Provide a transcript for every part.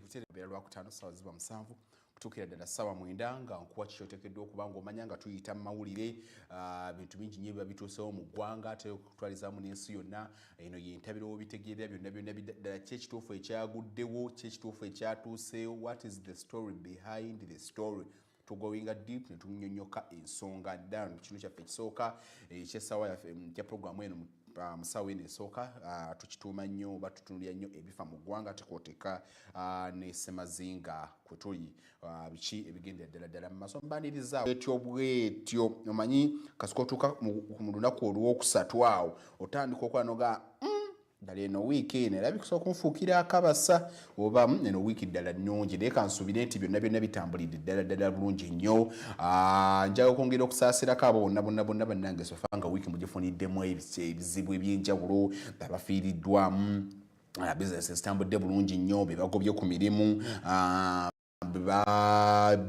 Luterebera lwa kutaano sawa ziba 7 kutuukira ddala sawa 9 nga nkuwa kikyotekeddwa okuba ng'omanya nga tuyita mu mawulire bintu bingi nnyo biba bituusewo mu ggwanga ate okutwalizaamu n'ensi yonna eno yentabiro w'obitegeerera byonna ddala ki ekituufu ekyaguddewo ki ekituufu ekyatuuseewo what is the story behind the story tugoinga deep netunyonyoka ensonga ddala kino kyaffe ekisooka ekyessaawa yaffe kya programu eno musawo eno esooka tukituuma nnyo oba tutunulira nnyo ebifa mu ggwanga tukwoteeka ne Ssemazinga kwe tuli biki ebigendera ddala mu maaso mbaniriza bwetyo omanyi kasiko otuuka mu lunaku olwokusatu awo otandika okwanoga ddala eno wiiki eno era bikusobola okunfuukira akabasa oba eno wiiki ddala nnungi naye kansuubire nti byonna bitambulidde ddala bulungi nnyo njaga okwongera okusaasirako abo bonna bannange sofa nga wiiki mugifuniddemu ebizibu eby'enjawulo abafiiriddwamu bizinesi ezitambudde bulungi nnyo bebagobye ku mirimu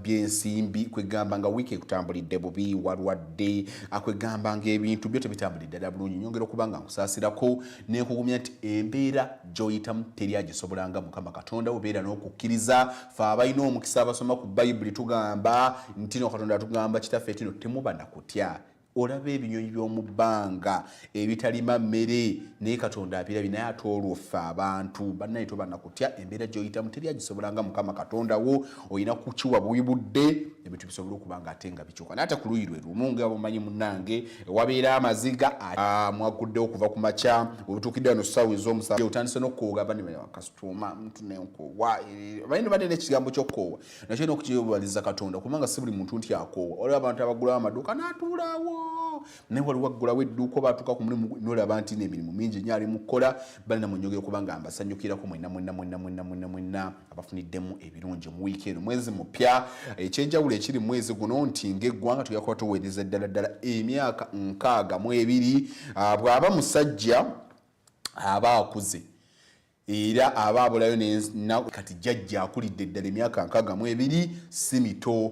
byensimbi kwegamba nga wiiki ekutambulidde bubi walwadde akwegamba nga ebintu byo tebitambulidde ddala bulungi nyongera okuba nga nkusaasirako nenkugumya nti embeera gy'oyitamu teri agisobolanga Mukama Katonda obeera n'okukkiriza fe abalina omukisa abasoma ku Bayibuli tugamba nti no Katonda tugamba kitaffe tino temuba na kutya olaba ebinyonyi by'omu bbanga ebitalima mmere naye Katonda abirabye naye ate olwo ffe abantu bannaye toba na kutya embeera gy'oyitamu teri agisobolanga Mukama Katonda wo olina kukiwa buwi budde ebintu bisobola okuba nga ate nga bikyuka naye ate ku luyi lwe lumu nga bumanyi munnange wabeera amaziga mwaguddewo okuva ku makya obutuukidde wano ssaawa ez'omusanvu otandise n'okukooga kasitoma muntu nenkoowa balina badde n'ekigambo ky'okukoowa nakyo n'okukiyobaliza Katonda kubanga si buli muntu nti akoowa olaba abantu abagulawo amaduuka n'atuulaawo naye waliwo aggulawo edduuka oba atuuka ku mulimu n'olaba nti n'emirimu mingi nnyo ali mu kukola balina munyogera okuba nga mbasanyukirako mwenna abafuniddemu ebirungi mu wiiki eno mwezi mupya ekyenjawulo ekiri mu mwezi guno nti ng'eggwanga tujja kuba tuweereza ddala emyaka 62 bw'aba musajja aba akuze era aba abulayo kati jjajja akulidde ddala emyaka 62 si mito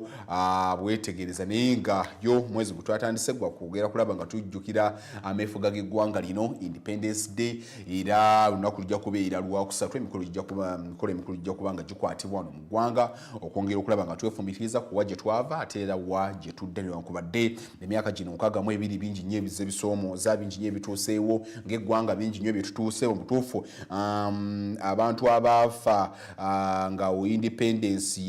bwetegereza naye nga yo mwezi gutwatandise gwa kugera kulaba nga tujjukira ameefuga g'eggwanga lino Independence Day era lunaku lujja kubeera lwakusatu emikolo ijja kuba nga gikwatibwa wano mu ggwanga okwongera okulaba nga twefumitiriza kuwa gye twava ate era wa gye tudde newankubadde emyaka gino 62 bingi nnyo ebize bisoomooza bingi nnyo ebituuseewo ng'eggwanga bingi nnyo byetutuuseewo mutuufu abantu abaafa nga independence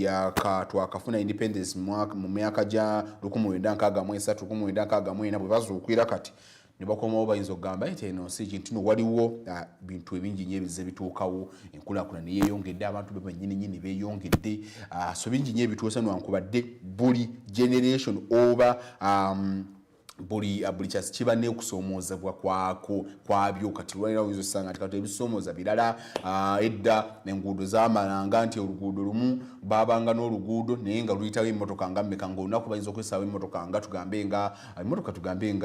twakafuna independence mu myaka gya 1963 1964 bwe bazuukira kati ne bakomawo bayinza okugamba nti eno si kintu no waliwo bintu ebingi nnyo ebize bituukawo enkulaakulana yeeyongedde abantu be bannyini beeyongedde so bingi nnyo ebituuse newankubadde buli generation oba buli kyasi kiba n'okusoomozebwa kwabyo kati lwalira oyinza osanga nti kati ebisoomooza birala edda enguudo zaamalanga nti oluguudo lumu baabanga n'oluguudo naye nga luyitawo emmotoka nga mmeka ng'olunaku bayinza okwesaawo emmotoka nga tugambe nga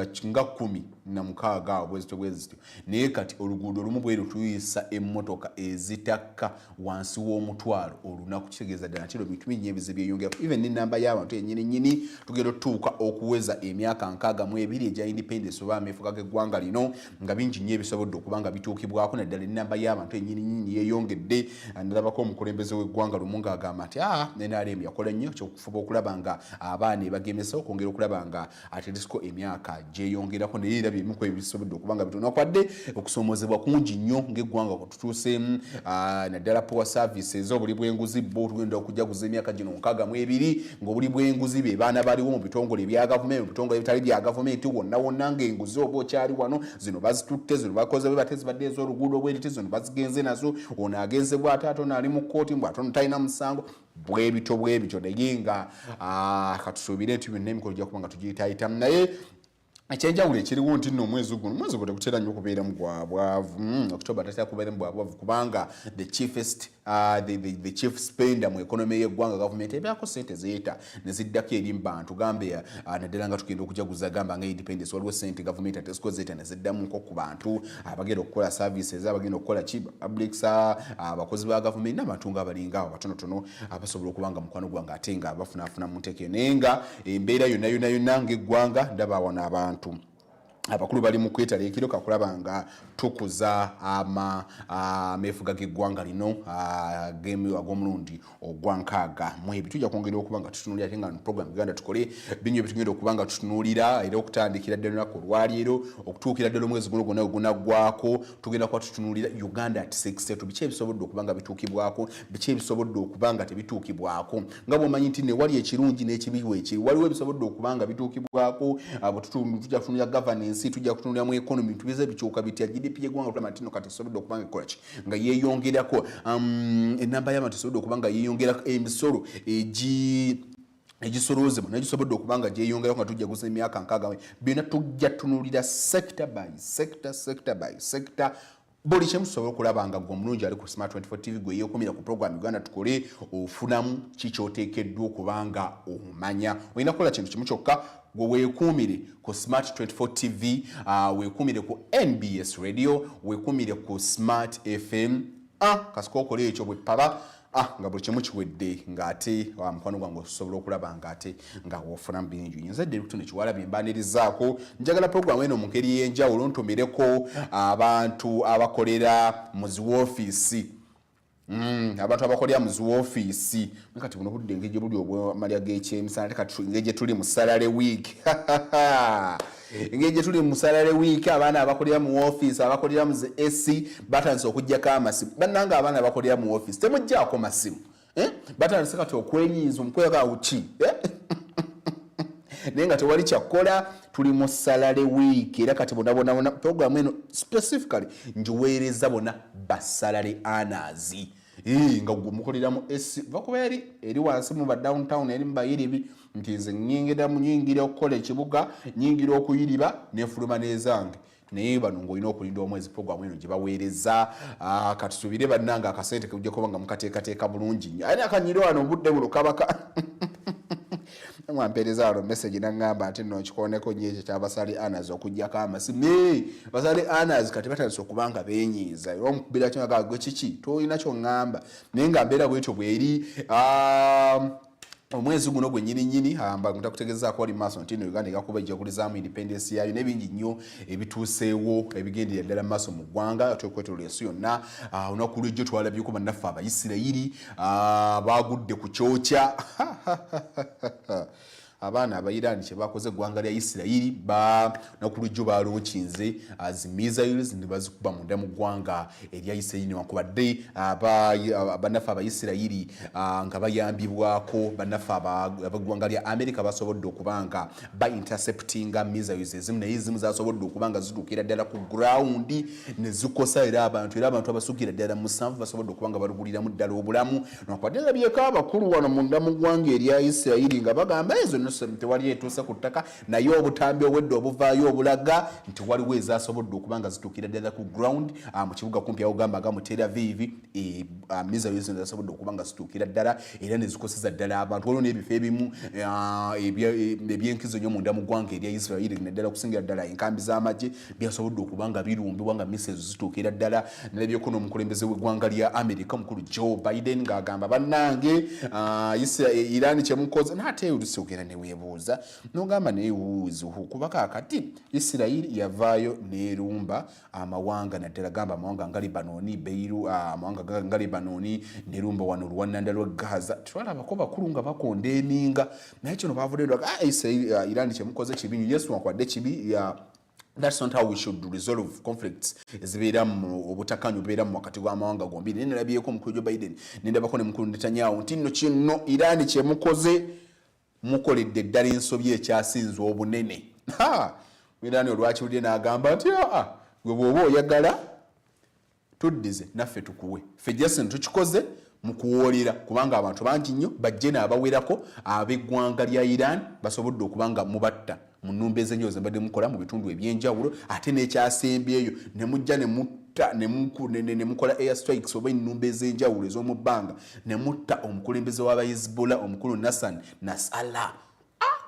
16 bwezityo naye kati oluguudo lumu bwe lutuyisa emmotoka ezitakka wansi w'omutwalo olunaku kitegeeza ddala nti bintu bingi ebize byeyongera even n'ennamba y'abantu ennyini tugenda otuuka okuweza emyaka 62 egya independence oba ameefuga g'eggwanga lino nga bingi nnyo ebisobodde okuba nga bituukibwako naddala ennamba y'abantu ennyini yeeyongedde nalabako omukulembeze w'eggwanga lumu ng'agamba nti NRM yakola nnyo kyokufuba okulaba nga abaana ebagemesa okwongera okulaba nga ateresiko emyaka gyeyongerako naye era bimu ku ebisobodde okuba nga bitono kwadde okusoomoozebwa kungi nnyo ng'eggwanga kututuuseemu naddala power services obuli bw'enguzi bo tugenda okujaguza emyaka gino 62 ng'obuli bw'enguzi be baana baliwo mu bitongole ebya gavumenti mu bitongole ebitali bya gavumenti wonna ng'enguzi oba okyali wano zino bazitutte zino bakoze bwe bate zibadde ez'oluguudo bweriti zino bazigenze nazo ono agenze bw'ate ate ono ali mu kkooti mbw'ate ono talina musango bwe bityo naye nga katusuubire nti byonna emikolo gya kuba nga tugiyitayitamu naye ekyenjawulo ekiriwo nti nno omwezi guno tekutera nnyo okubeeramu bwabwavu October tatera kubeeramu bwabwavu kubanga the chief spender mu economy y'eggwanga gavumenti ebyako sente zeeta ne ziddako eri mu bantu gambe naddala nga tugenda okujaguza gamba nga independence waliwo sente gavumenti atesiko zeeta ne ziddamuko ku bantu abagenda okukola services abagenda okukola publics abakozi ba gavumenti n'abantu nga abalinga abo batonotono abasobola okuba nga mukwano gwange ate nga bafunaafuna mu nteeke naye nga embeera yonna ng'eggwanga ndaba wano abantu abakulu bali mu kwetalekero kakulaba nga tukuza ameefuga g'eggwanga lino game ag'omulundi ogwankaaga mu ebyo tujja kwongera okuba nga tutunuulira ate nga program Uganda tukole binyo bitugenda okuba nga tutunuulira era okutandikira ddala olunaku olwaleero okutuukira ddala omwezi guno gwonna gunaggwako tugenda kuba tutunuulira Uganda at 60 biki ebisobodde okuba nga bituukibwako biki ebisobodde okuba nga tebituukibwako nga bw'omanyi nti ne wali ekirungi n'ekibi weekiri waliwo ebisobodde okuba nga bituukibwako tujja kutunuulira governance tujja kutunulira mu economy tubize bikyuka bitya GDP y'eggwanga tulama ntino kati esobodde okuba nga ekola ki nga yeeyongerako enamba y'abantu esobodde okuba nga yeeyongerako emisolo egisolozebwa nagisobodde okuba nga gyeyongerako nga tujja gusa emyaka nkaaga byonna tujja tunulira sector by sector buli kyemu tusobola okulaba nga gwe omulungi ali ku Smart 24 TV gwe yeekumira ku program Uganda tukole ofunamu kikyoteekeddwa okuba nga omanya olina kukola kintu kimu kyokka gwe weekuumire ku Smart 24 TV weekuumire ku NBS Radio weekuumire ku Smart FM kasiko okole ekyo bwe paba nga buli kimu kiwedde ng'ate mukwano gwange osobola okulaba ng'ate nga wofunamu bingi nzadde ebikutono kiwalabye mbanirizaako njagala programu eno mu ngeri y'enjawulo ntumireko abantu abakolera mu ziwoofiisi abantu abakolera mu ziwoofiisi kati buno budde engeri buli obwamalya g'ekyemisana ate kati engeri gye tuli mu salary week engeri gye tuli mu salary week abaana abakolera mu woofiisi abakolera mu zi AC batandise okuggyako amasimu bannanga abaana abakolera mu woofiisi temuggyako masimu batandise kati okwenyiiza omukwega uki naye nga tewali kyakkola tuli mu salary week era kati bonabona programu eno specifically njiweereza bona ba salary earners nga gwe mukoleramu vakuba eri wansi mu ba downtown eri mu bayiribi nti nze nyingira okukola ekibuga nyingira okuyiriba nefuluma n'ezange naye bano ng'olina okulinda omwezi programu eno gye baweereza katusubire bannanga akasente kujja kuba nga mukateekateeka bulungi nnyo ate akanyiri wano obudde buno kabaka mwampeereza wano message nangamba ati nno kikoneko nnyo ekyo kyabasale anas okuggyako amasimu basale anas kati batandise okuba nga beenyiiza era omukubira kyo gwe kiki tolina kyoŋŋamba naye nga mbeera bwetyo bweri omwezi guno gwe nyini ntakutegezaako wali maaso nti ino Uganda egakuba ejakulizaamu independence yayo n'ebingi nnyo ebituuseewo ebigendera ddala mu maaso mu ggwanga twekwetolera ensi yonna olunaku lw'ejjo twalabyeko bannaffe Abayisirayiri baagudde ku kyokya abaana Abayirani kye bakoze eggwanga lya Isirayiri nakulujjo balookinze missiles ne bazikuba munda mu ggwanga erya Isirayiri newankubadde bannaffe Abayisirayiri nga bayambibwako bannaffe ab'eggwanga lya America basobodde okuba nga interceptinga missiles ezimu naye ezimu zasobodde okuba nga zituukira ddala ku ground ne zikosa era abantu abasukira ddala musanvu basobodde okuba nga baluguliramu ddala obulamu newankubadde labyeko abakulu wano munda mu ggwanga erya Isirayiri nga bagamba ezo tewali etuuse ku ttaka naye obutambi obwedde obuvaayo obulaga nti waliwo ezasobodde okuba nga zituukira ddala ku ground mu kibuga kumpi awogamba aga mu Tel Aviv missiles zasobodde okuba nga zituukira ddala era ne zikoseza ddala abantu waliwo n'ebifo ebimu ebyenkizo nnyo munda mu ggwanga erya Isirayiri naddala okusingira ddala enkambi z'amagye byasobodde okuba nga birumbibwa nga missiles zituukira ddala nalabyeko n'omukulembeze w'eggwanga lya America omukulu Joe Biden ng'agamba bannange Iran kyemukoze n'ate olusiogera neweebuuza n'ogamba neewuuzi kuba kaakati Isirayiri yavaayo n'erumba amawanga naddala gamba amawanga nga Lebanoni amawanga nga Lebanoni nerumba wano oluwannanda lwa Gaza twalabako bakulu nga bakonda eminga naye kino bavuddeddwa Iran kyemukoze kibi yesu wankwadde kibi That's not how we should resolve conflicts ezibeera mu obutakanyi obubeera mu wakati gw'amawanga gombi naye nalabyeko omukulu Joe Biden nendabako ne mukulu Netanyahu nti nno kino Iran kyemukoze mukoledde ddala ensobi ekyasinza obunene Iran olwakiwulire n'agamba nti gwe bw'oba oyagala tuddize naffe tukuwe ffe Jason tukikoze mu kuwoolera kubanga abantu bangi nnyo bajje n'abawerako ab'eggwanga lya Iran basobodde okuba nga mubatta mu nnumba ezenyo zembadde mukola mu bitundu ebyenjawulo ate n'ekyasembyeyo ne mujja ne mukola air strikes oba ennumba ez'enjawulo ez'omu bbanga ne mutta omukulembeze w'Abayizbola omukulu Nasser Nasrallah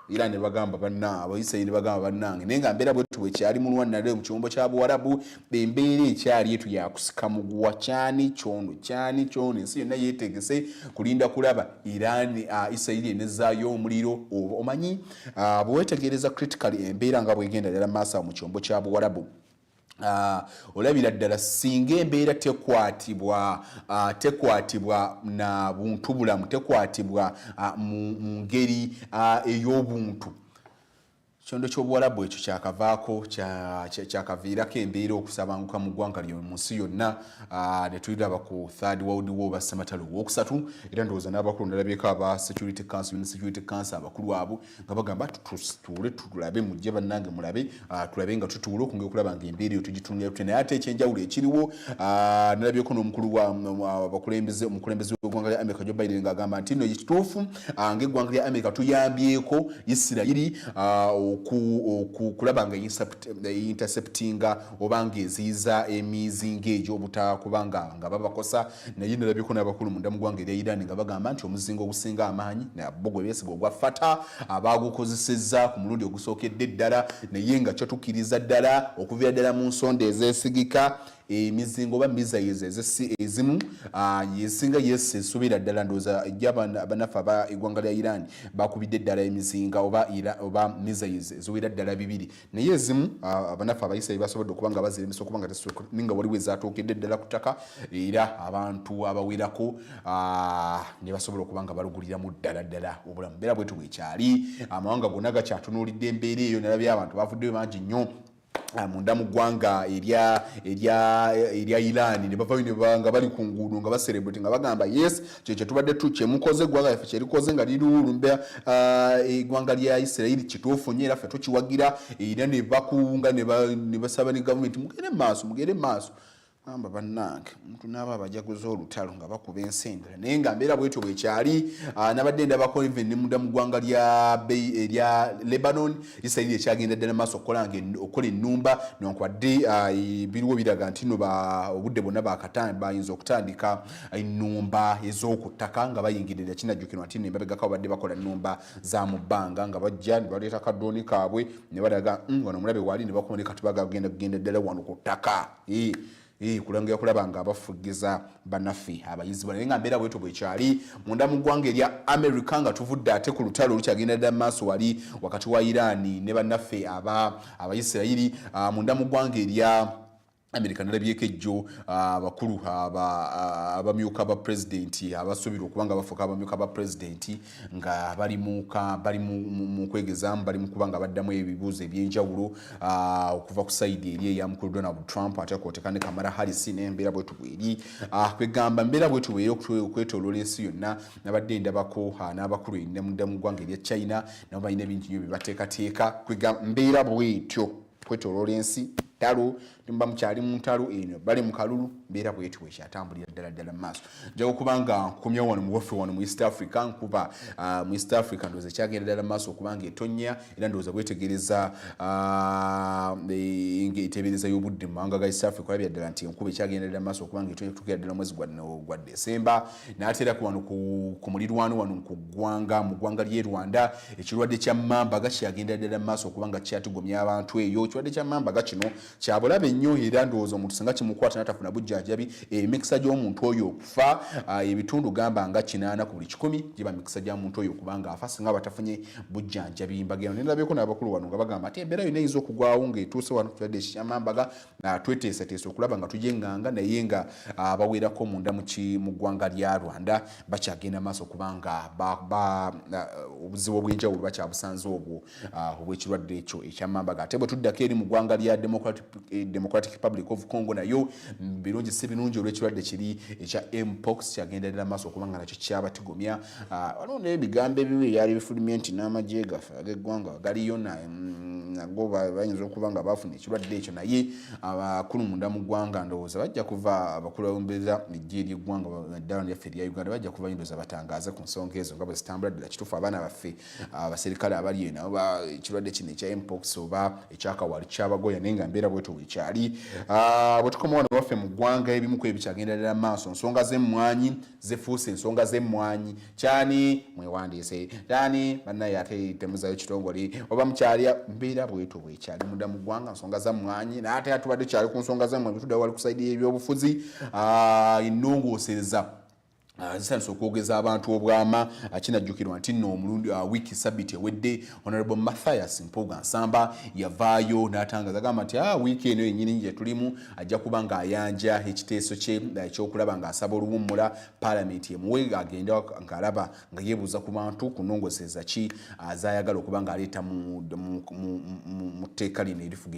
era ne bagamba banna abayisirayiri bagamba bannange naye nga mbeera bwetu bwekyali mulwanalire mu kiwumbo kya buwarabu embeera ekyali etu yakusika muguwa kyani kyono ensi yonna yeetegese kulinda kulaba Iran Isirayiri enezaayo omuliro omanyi bwewetegereza critically embeera nga bwegenda ddala maaso mu kiwumbo kya buwarabu olabira ddala singa embeera tekwatibwa na buntu bulamu tekwatibwa mu ngeri ey'obuntu kyondo ky'obuwarabu ekyo kyakavaako kyakaviirako embeera okusabanguka mu ggwanga mu nsi yonna ne tuliraba ku third world war ba Ssematalo owokusatu era ndowooza n'abakulu nalabyeko aba security council abakulu abo nga bagamba tutuule tulabe mujje bannange mulabe tulabe nga tutuule okungera okulaba nga embeera eyo tugitunulira tute naye ate ekyenjawulo ekiriwo nalabyeko n'omukulu omukulembeze w'eggwanga lya America Joe Biden ng'agamba nti nno ekituufu ng'eggwanga lya America tuyambyeko Isirayiri kulaba nga interceptinga obanga eziiza emizinga egyo obutakubanga nga babakosa naye nalabyeko n'abakulu munda mu ggwanga erya Iran nga bagamba nti omuzinga ogusinga amaanyi nabo gwe beesiga ogwa Fata abaagukozesezza ku mulundi ogusookedde ddala naye nga kyotukkiriza ddala okuviira ddala mu nsonda ezeesigika emizingo oba missiles ezimu yesinga esuubira ddala ndowooza abanafu aba eggwanga lya Iran bakubidde ddala emizinga oba missiles eziwera ddala 2 naye ezimu abanafu abayisirayiri basobodde okuba nga baziremesa okuba nga ninga waliwo ezatuukedde ddala ku ttaka era abantu abawerako ne basobola okuba nga baluguliramu ddala obulamu mbeera bwetu bwekyali amawanga gonna gakyatunuulidde embeera eyo nalabye abantu bavuddeyo bangi nnyo munda mu ggwanga erya Iran ne bavayo ne banga bali ku nguudo nga baserebrate nga bagamba yes kyekyo tubadde kyemukoze eggwanga lyaffe kyerikoze nga liriwulumba eggwanga lya Isirayiri kituufu nnyo era ffe tukiwagira era ne bakunga ne basaba ne gavumenti mugere maaso amba bannange omuntu n'aba abajaguza olutalo nga bakuba ensendera naye nga mbeera bwetyo bwekyali nabadde ndabako even ne munda mu ggwanga erya Lebanon Isirayiri ekyagenda ddala maaso okukola ennumba newankubadde biriwo biraga nti nno obudde bonna bayinza okutandika ennumba ez'oku ttaka nga bayingirira kinajjukirwa nti nemabegako babadde bakola ennumba za mu bbanga nga bajja ne baleeta kaddooni kaabwe ne balaga wano omulabe waali ne bakuba ne katubaga kugenda ddala wano ku ttaka kulangira kulaba nga abafugiza bannaffe abayizi naye nga mbeera bwetu bwekyali munda mu ggwanga erya America nga tuvudde ate ku lutalo olukyagenda ddala maaso wali wakati wa Iran ne bannaffe abayisirayiri munda mu ggwanga erya America nalabyeko ejjo abakulu abamyuka ba president abasuubira okubanga bafuuka abamyuka ba president nga bali mu kwegezaamu bali mu kubanga baddamu ebibuuzo ebyenjawulo okuva ku sayidi eri eya mukulu Donald Trump ate kwoteeka ne Kamala Harris n'embeera bwetu bweri kwegamba mbeera bwetu bweri okwetooloola ensi yonna nabadde ndabako n'abakulu munda mu ggwanga erya China nabo balina ebintu nnyo bye bateekateeka kwegamba mbeera bwetyo kwetooloola ensi talo nimba mukyali mu ntalo eno bali mu kalulu mbeera bwetu bwekyatambulira ddala mu maaso njaga okubanga nkumya wano mu waffe wano mu East Africa nkuba mu East Africa ndowooza kyagenda ddala mu maaso okubanga etonnya era ndowooza bwetegereza eteebereza y'obudde mu mawanga ga East Africa olabira ddala nti enkuba ekyagenda ddala mu maaso okubanga etonnya tutukira ddala mwezi gwa Desemba n'ate era wano ku mulirwano wano mu ggwanga ly'e Rwanda ekirwadde kya mambaga kyagenda ddala mu maaso okubanga kyatigomya abantu eyo ekirwadde kya mambaga kino kyabulabe nnyo era ndowooza omuntu singa kimukwata n'atafuna bujjanjabi emikisa gy'omuntu oyo okufa ebitundu gamba nga 8 ku buli 100 giba mikisa gy'omuntu oyo okubanga afa singa batafunye bujjanjabi mbagenda nalabyeko n'abakulu wano nga bagamba ati embeera yonna eyinza okugwawo ng'etuuse wano tulwadde ekyamambaga tweteesateesa okulaba nga tujenganga naye nga bawerako munda mu ggwanga lya Rwanda bakyagenda maaso okubanga obuzibu obw'enjawulo bakyabusanze obwo obw'ekirwadde ekyo ekyamambaga ate bwe tuddako eri mu ggwanga lya Democratic Republic of Congo nayo birungi si birungi olw'ekirwadde kiri ekya mpox kyagenda ddala maaso okubanga nakyo kyabatigomya waliwo n'ebigambo ebibi byali bifulumye nti n'amagye gaffe ag'eggwanga galiyo nago bayinza okuba nga bafuna ekirwadde ekyo naye abakulu munda mu ggwanga ndowooza bajja kuva abakulu abembeza ejje ery'eggwanga ddala lyaffe erya Uganda bajja kuva ndowooza batangaaze ku nsonga ezo nga bwe zitambula ddala kituufu abaana baffe abaserikale abali eno ekirwadde kino ekya mpox oba ekyakawali kyabagoya naye nga mbeera embeera bwetu bwekyali bwe tukoma wano waffe mu ggwanga ebimu ku ebikyagenderera maaso nsonga z'emmwanyi zifuuse ensonga z'emmwanyi kyani mwewandiise kyani bannaye ate temuzayo kitongole oba mukyalya mbeera bwetu bwekyali mudda mu ggwanga nsonga za mmwanyi naye ate atubadde kyali ku nsonga za mmwanyi tudda wali ku saidi y'ebyobufuzi ennongoosereza zisanise okwogeza abantu obwama kinajjukirwa nti nno omulundi wiiki sabiti ewedde Honorable Mathias Mpuga Nsamba yavaayo n'atangaza agamba nti wiiki eno yennyini gye tulimu ajja kuba ng'ayanja ekiteeso kye ekyokulaba ng'asaba oluwummula paalamenti emuwe agende ng'alaba nga yeebuuza ku bantu ku nnongoosereza ki z'ayagala okuba ng'aleeta mu tteeka lino erifuga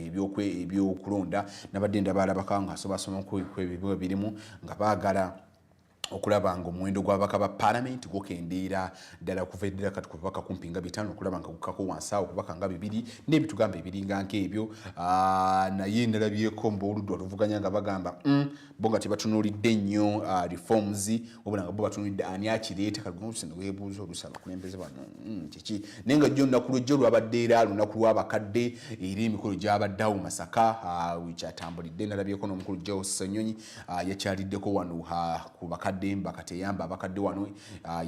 ebyokulonda nabadde ndabaalabako ng'asobasomaku ebyo birimu nga baagala okulaba nga omuwendo gw'ababaka ba paalamenti gukendeera ddala kuva eddala kati ku bubaka kumpi nga 5 okulaba nga gukkako wansi awo kubaka nga 2 n'ebitugamba ebiringa nk'ebyo naye ndalabyeko mbaoludde oluvuganya nga bagamba bo nga tebatunuulidde nnyo reforms wabula nga bo batunuulidde ani akireeta kaligomusene weebuuza oluusi abakulembeze bano kiki naye nga jjo olunaku lwejjo lwabadde era lunaku lw'abakadde era emikolo gyabaddeawo Masaka wekyatambulidde ndalabyeko n'omukulu Joe Ssenyonyi yakyaliddeko wano ku bakadde mbakateyamba abakadde wano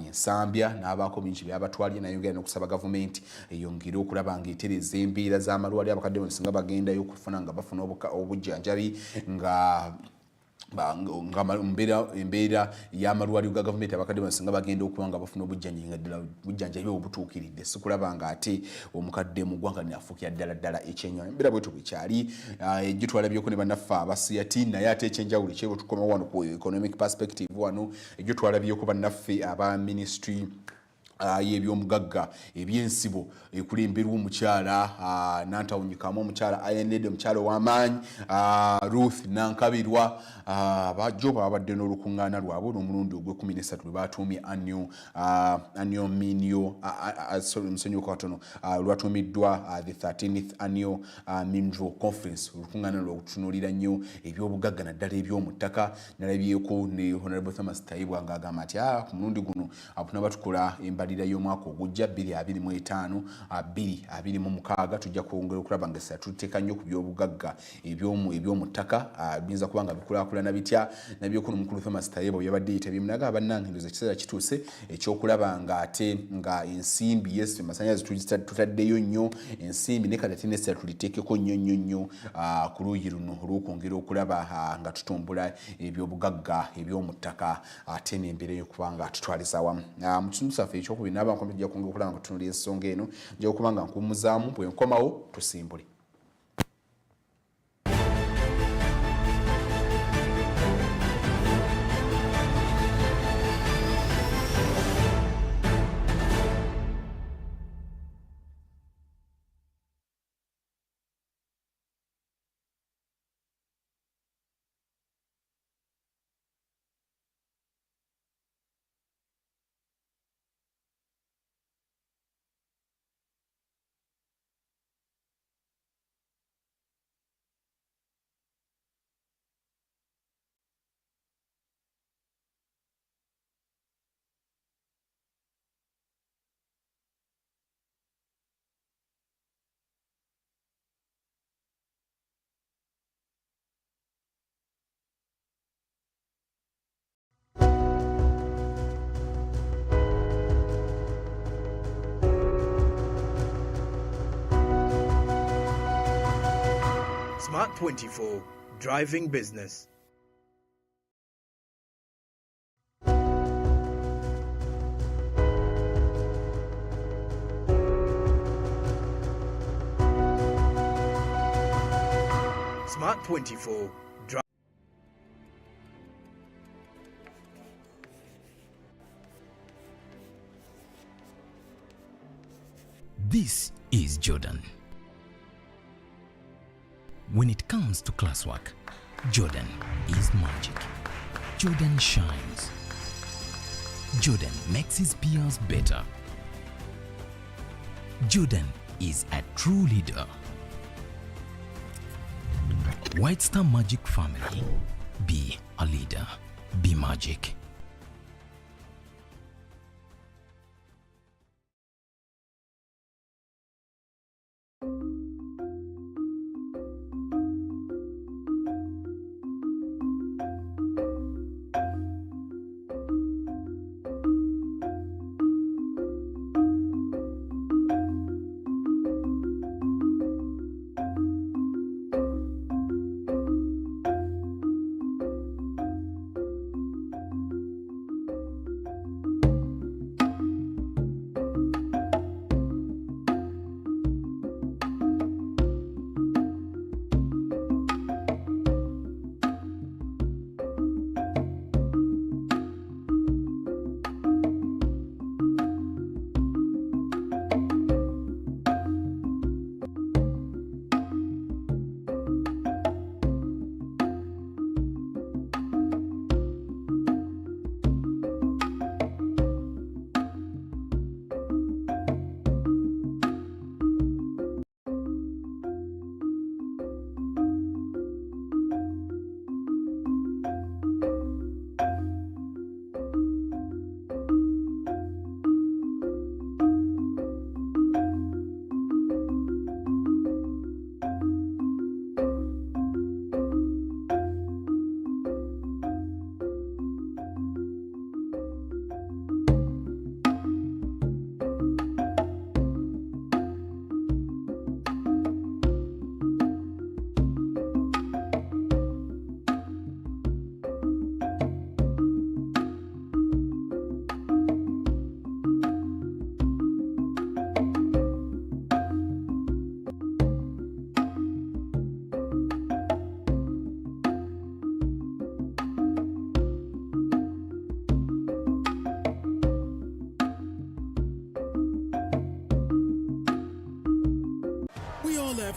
ensambya n'abaako bingi byabatwalye nayongera n'okusaba gavumenti eyongere okulaba ng'etereza embeera z'amalwaliro abakadde bano singa bagendayo okufuna nga bafuna obujjanjabi nga embeera y'amalwaliro ga gavumenti abakadde basinga bagenda okuba nga bafuna obujjanjabi obutuukiridde si kulaba nga ate omukadde mu ggwanga nafuukira ddala ekyenyo embeera bwetu bwekyali ejjo twalabyeko ne bannaffe abasiyati naye ate ekyenjawulo ekyebwe tukoma wano ku economic perspective wano ejjo twalabyeko bannaffe aba ministry y'ebyomugagga ebyensibo ekulemberwa omukyala nantawunyikamu omukyala ayenedde omukyala ow'amaanyi Ruth Nankabirwa bajjo babadde n'olukuŋŋaana lwabwe n'omulundi ogw'13 lwe batuumye annual minio nsonyiuka katono lwatuumiddwa the 13th annual minro conference olukuŋŋaana lwokutunuulira nnyo ebyobugagga naddala eby'omu ttaka nalabyeko ne Honorable Thomas Tayibwa ng'agamba nti ku mulundi guno tunaba tukola embalirira y'omwaka ogujja 2025 2026 tujja kwongera okulaba nga tuteeka nnyo ku byobugagga eby'omu ttaka biyinza kuba nga bikulaakulana bitya nabyeko n'omukulu Thomas Tayibwa yabadde yeetabye munaga bannange ndoza ekiseera kituuse ekyokulaba nga ate nga ensimbi yes masannyalaze tutaddeyo nnyo ensimbi ne kati ate n'essira tuliteekeko nnyo ku luuyi luno olw'okwongera okulaba nga tutumbula ebyobugagga eby'omu ttaka ate n'embeera y'okuba nga tutwaliza wamu mu kitundu kyaffe ekyokubiri n'abankombe tujja kwongera okulaba nga tutunulira ensonga eno nja okuba nga nkuumuzaamu bwe nkomawo tusimbule. Smart 24, driving business. Smart 24. This is Jordan. When it comes to classwork, Jordan is magic. Jordan shines. Jordan makes his peers better. Jordan is a true leader. White Star Magic family. Be a leader. Be magic.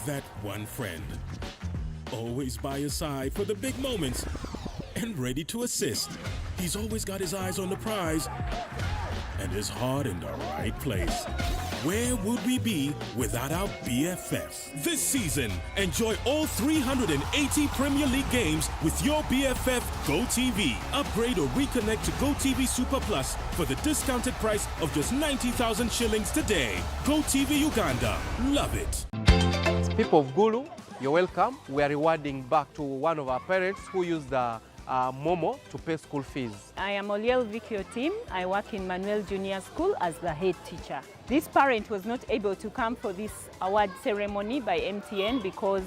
that one friend. Always by his side for the big moments and ready to assist. He's always got his eyes on the prize and his heart in the right place. Where would we be without our BFFs? This season, enjoy all 380 Premier League games with your BFF GoTV. Upgrade or reconnect to GoTV Super Plus for the discounted price of just 90,000 shillings today. GoTV Uganda. Love it. People of Gulu, you're welcome. We are rewarding back to one of our parents who used the Momo to pay school fees. I am Oliel Vikio Tim. I work in Manuel Junior School as the head teacher. This parent was not able to come for this award ceremony by MTN because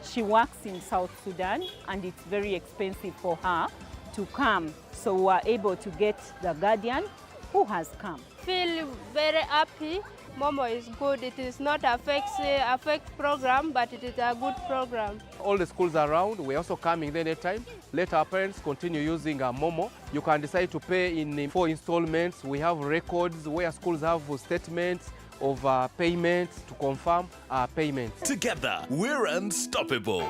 she works in South Sudan and it's very expensive for her to come. So we were able to get the guardian who has come. Feel very happy. Momo is good. It is not a fake program, but it is a good program. All the schools around, we're also coming there anytime. Let our parents continue using Momo. You can decide to pay in 4 installments. We have records where schools have statements of payments to confirm payments. Together, we're unstoppable.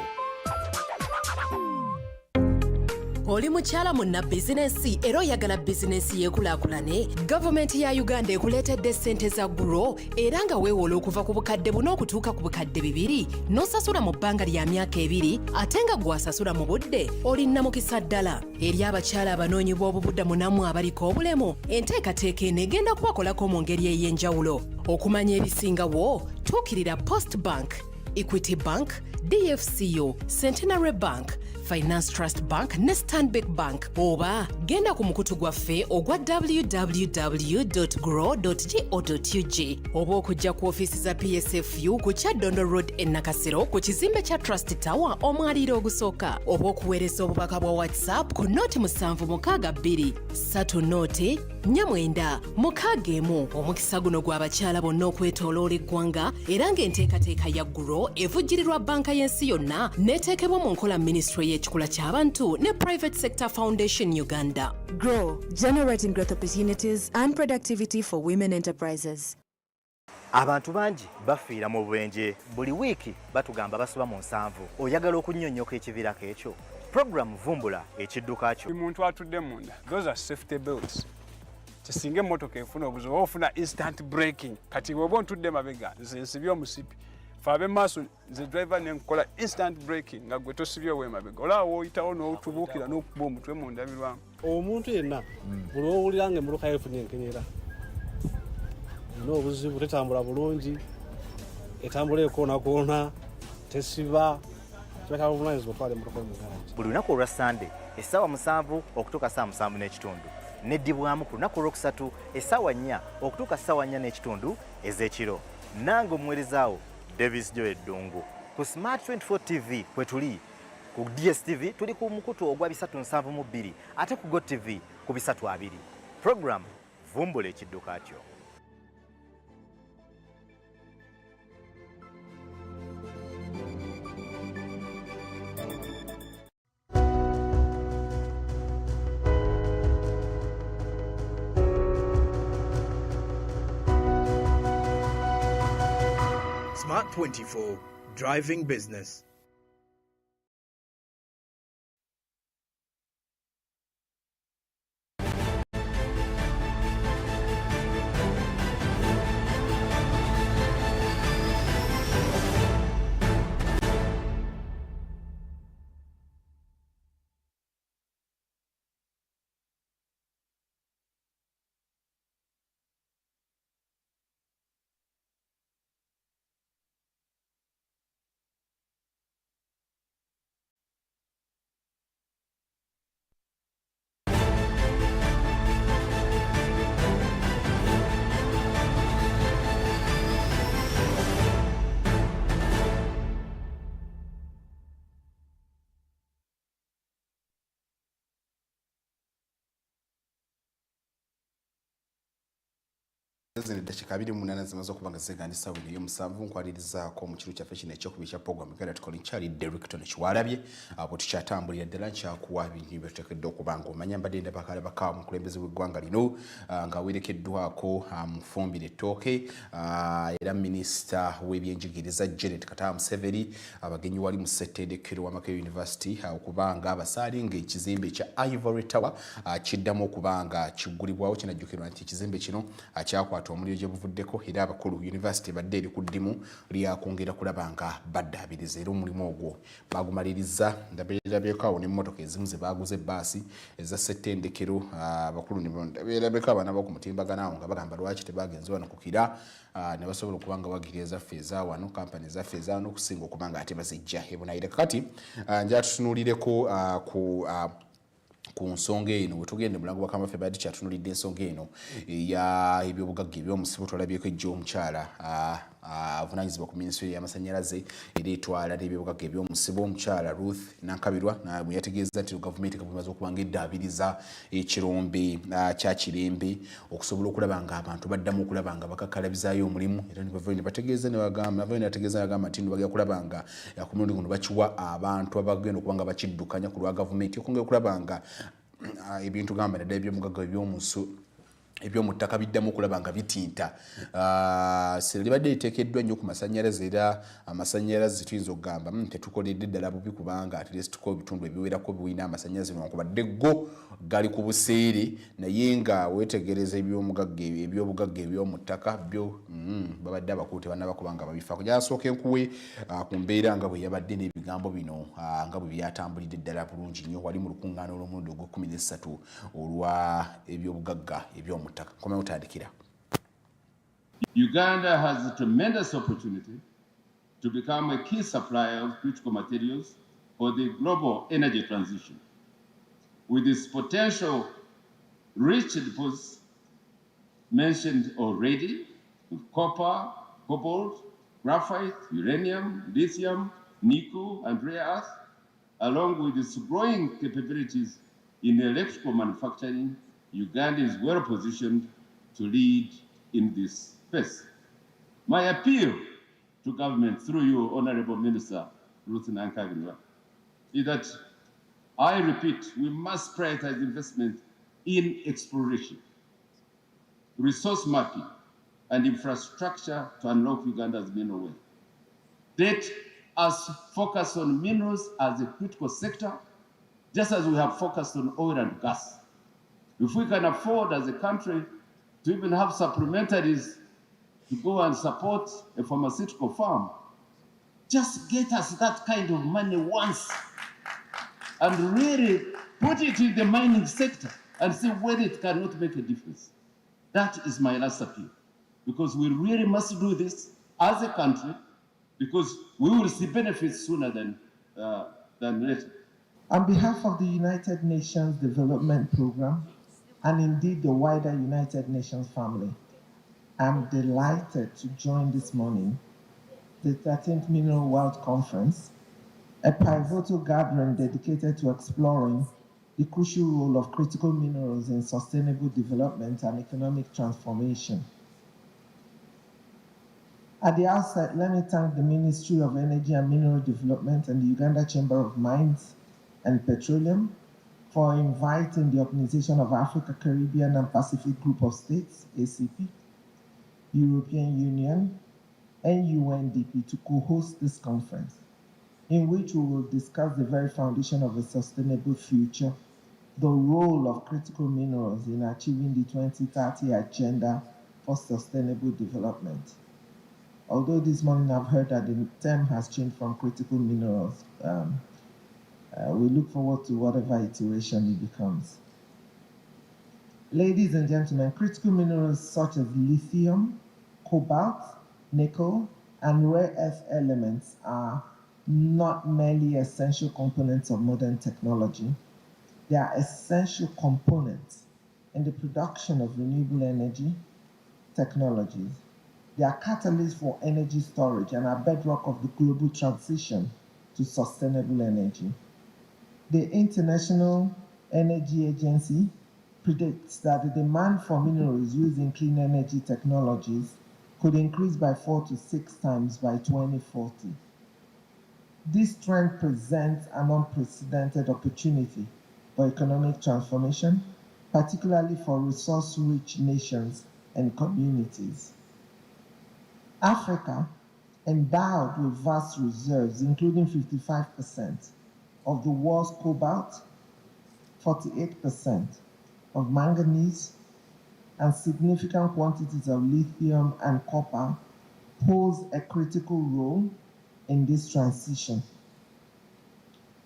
Oli mukyala munna bizinesi era oyagala bizinesi yekulaakulane, gavumenti ya Uganda ekuleetedde ssente za Grow era nga weewola okuva ku bukadde buno okutuuka ku bukadde 2 n'osasula mu bbanga lya myaka 2 ate nga gw'asasula mu budde olinna mukisa ddala. Eri abakyala abanoonyi b'obubudamu nammwe abaliko obulemu, enteekateeka eno egenda kubakolako mu ngeri ey'enjawulo. Okumanya ebisingawo, tuukirira Post Bank, Equity Bank, DFCO, Centenary Bank, Finance Trust Bank ne Stanbic Bank oba genda ku mukutu gwaffe ogwa www.grow.go.ug oba okujja ku ofiisi za PSFU ku Kyaddondo Road e Nakasero ku kizimbe kya Trust Tower omwaliiro ogusooka oba okuweereza obubaka bwa WhatsApp ku nooti 762 3 nooti 4961. Omukisa guno gw'abakyala bonna okwetooloola eggwanga era ng'enteekateeka ya Grow evujjirirwa banka y'ensi yonna n'eteekebwa mu nkola Ministry y'ekikula ky'abantu ne Private Sector Foundation Uganda. Grow, generating growth opportunities and productivity for women enterprises. Abantu bangi bafiira mu bubenje. Buli wiiki batugamba basuba mu 7. Oyagala okunnyonnyoka ekiviirako ekyo? Program vumbula ekidduka kyo. Omuntu atudde munda, those are safety belts. Kisinga emmotoka efuna obuzibu ofuna instant braking. Kati bw'oba ontudde mabega nze nsibye omusipi. Fabe maaso nze driver nenkola instant braking nga gwe tosibye w'emabega. Olaba woyitawo n'otubuukira n'okuba omutwe mu ndabirwamu. Omuntu yenna buli owulira ng'emmotoka yeefunye enkenyera olina obuzibu, tetambula bulungi, etambula ekoona tesiba, kibaka buvunaanyizibwa otwala emmotoka mu garaji. Buli lunaku olwa Sunday essaawa 7 okutuuka ssaawa 7:30 n'eddibwamu ku lunaku olwokusatu essaawa 4 okutuuka ssaawa 4:30 ez'ekiro. Nange omuweerezaawo Davis Joe Eddungu ku Smart 24 TV kwe tuli. Ku DSTV tuli ku mukutu ogwa 372 ate ku GoTV ku 320. Program vumbula ekidduka kyo. Smart 24, driving business. zino eddakiika 28 zimaze okuba nga zeegaanisa wino ey'omusanvu nkwalirizaako mu kiru kyaffe kino ekyokubiri kya programu Uganda Tukole nkyali Director Nekiwalabye abo tukyatambulira ddala nkyakuwa bintu bye tuteekeddwa okuba ng'omanya mbadde ndabakaalabaka omukulembeze w'eggwanga lino ng'awerekeddwako Mufumbire Ettooke era minisita w'ebyenjigiriza Janet Kataba Museveni abagenyi wali mu ssettendekero wa Makerere University okuba nga basaali ng'ekizimbe kya Ivory Tower kiddamu okuba nga kiggulibwawo kinajjukirwa nti ekizimbe kino kyakwata omuliro gye buvuddeko era abakulu university badde eri ku ddimu lyakwongera kulaba nga baddaabiriza era omulimu ogwo bagumaliriza ndabeerabyeko awo n'emmotoka ezimu ze baaguza ebbaasi eza ssettendekero abakulu ndabeerabyeko abaana bo ku mutimbagano awo nga bagamba lwaki tebagenze wano kukira ne basobola okuba nga bagira ezaffe eza wano kampani ezaffe eza wano okusinga okuba nga ate bazijja ebunayire kakati njatutunuulireko ku nsonga eno wetugende mulango wa kamaffe badde kyatunulidde ensonga eno ya ebyobugagga ebyomusibo twalabyeko ejja omukyala avunanyizibwa ku minisitule y'amasannyalaze era etwala n'ebyobugagga ebyomusibo omukyala Ruth Nankabirwa bwe yategeeza nti gavumenti bwemaze okuba nga eddaabiriza ekirombe kya Kirembe okusobola okulaba nga abantu baddamu okulaba nga bakakalabizaayo omulimu era ne bavayo ne bategeeza ne bagamba nti bagenda kulaba nga ku mulundi guno bakiwa abantu abagenda okuba nga bakiddukanya ku lwa gavumenti okongera okulaba nga ebintu gamba naddala ebyomugagga ebyomuttaka biddamu okulaba nga bitinta sera libadde liteekeddwa nnyo ku masannyalaze era amasannyalaze tuyinza okugamba tetukoledde ddala bubi kubanga at least tukola ebitundu ebiwerako biwina amasannyalaze newankubadde go gali ku buseere naye nga weetegereza ebyobugagga ebyomuttaka byo babadde abakulu tebannaba nga babifaako gyasooka enkuwe ku mbeera nga bwe yabadde n'ebigambo bino nga bwe byatambulidde ddala bulungi nnyo wali mu lukuŋŋaana olw'omulundi ogw'13 olwa ebyobugagga ebyomuttaka. Uganda has a tremendous opportunity to become a key supplier of critical materials for the global energy transition. With its potential rich deposits mentioned already, with copper, cobalt, graphite, uranium, lithium, nickel, and rare earth, along with its growing capabilities in electrical manufacturing, Uganda is well positioned to lead in this space. My appeal to government through you, Honorable Minister Ruth Nankabirwa, is that I repeat, we must prioritize investment in exploration, resource mapping, and infrastructure to unlock Uganda's mineral wealth. Let us focus on minerals as a critical sector, just as we have focused on oil and gas. If we can afford as a country to even have supplementaries to go and support a pharmaceutical farm, just get us that kind of money once and really put it in the mining sector and see where it cannot make a difference. That is my last appeal, because we really must do this as a country, because we will see benefits sooner than later. On behalf of the United Nations Development Programme, and indeed the wider United Nations family, I'm delighted to join this morning the 13th Mineral World Conference, a pivotal gathering dedicated to exploring the crucial role of critical minerals in sustainable development and economic transformation. At the outset, let me thank the Ministry of Energy and Mineral Development and the Uganda Chamber of Mines and Petroleum for inviting the Organization of Africa, Caribbean and Pacific Group of States, ACP, European Union, and UNDP to co-host this conference, in which we will discuss the very foundation of a sustainable future, the role of critical minerals in achieving the 2030 Agenda for Sustainable Development. Although this morning I've heard that the term has changed from critical minerals, we look forward to whatever iteration it becomes. Ladies and gentlemen, critical minerals such as lithium, cobalt, nickel, and rare earth elements are not merely essential components of modern technology. They are essential components in the production of renewable energy technologies. They are catalysts for energy storage and are bedrock of the global transition to sustainable energy. The International Energy Agency predicts that the demand for minerals used in clean energy technologies could increase by 4 to 6 times by 2040. This trend presents an unprecedented opportunity for economic transformation, particularly for resource-rich nations and communities. Africa, endowed with vast reserves, including 55% of the world's cobalt, 48% of manganese, and significant quantities of lithium and copper, plays a critical role in this transition.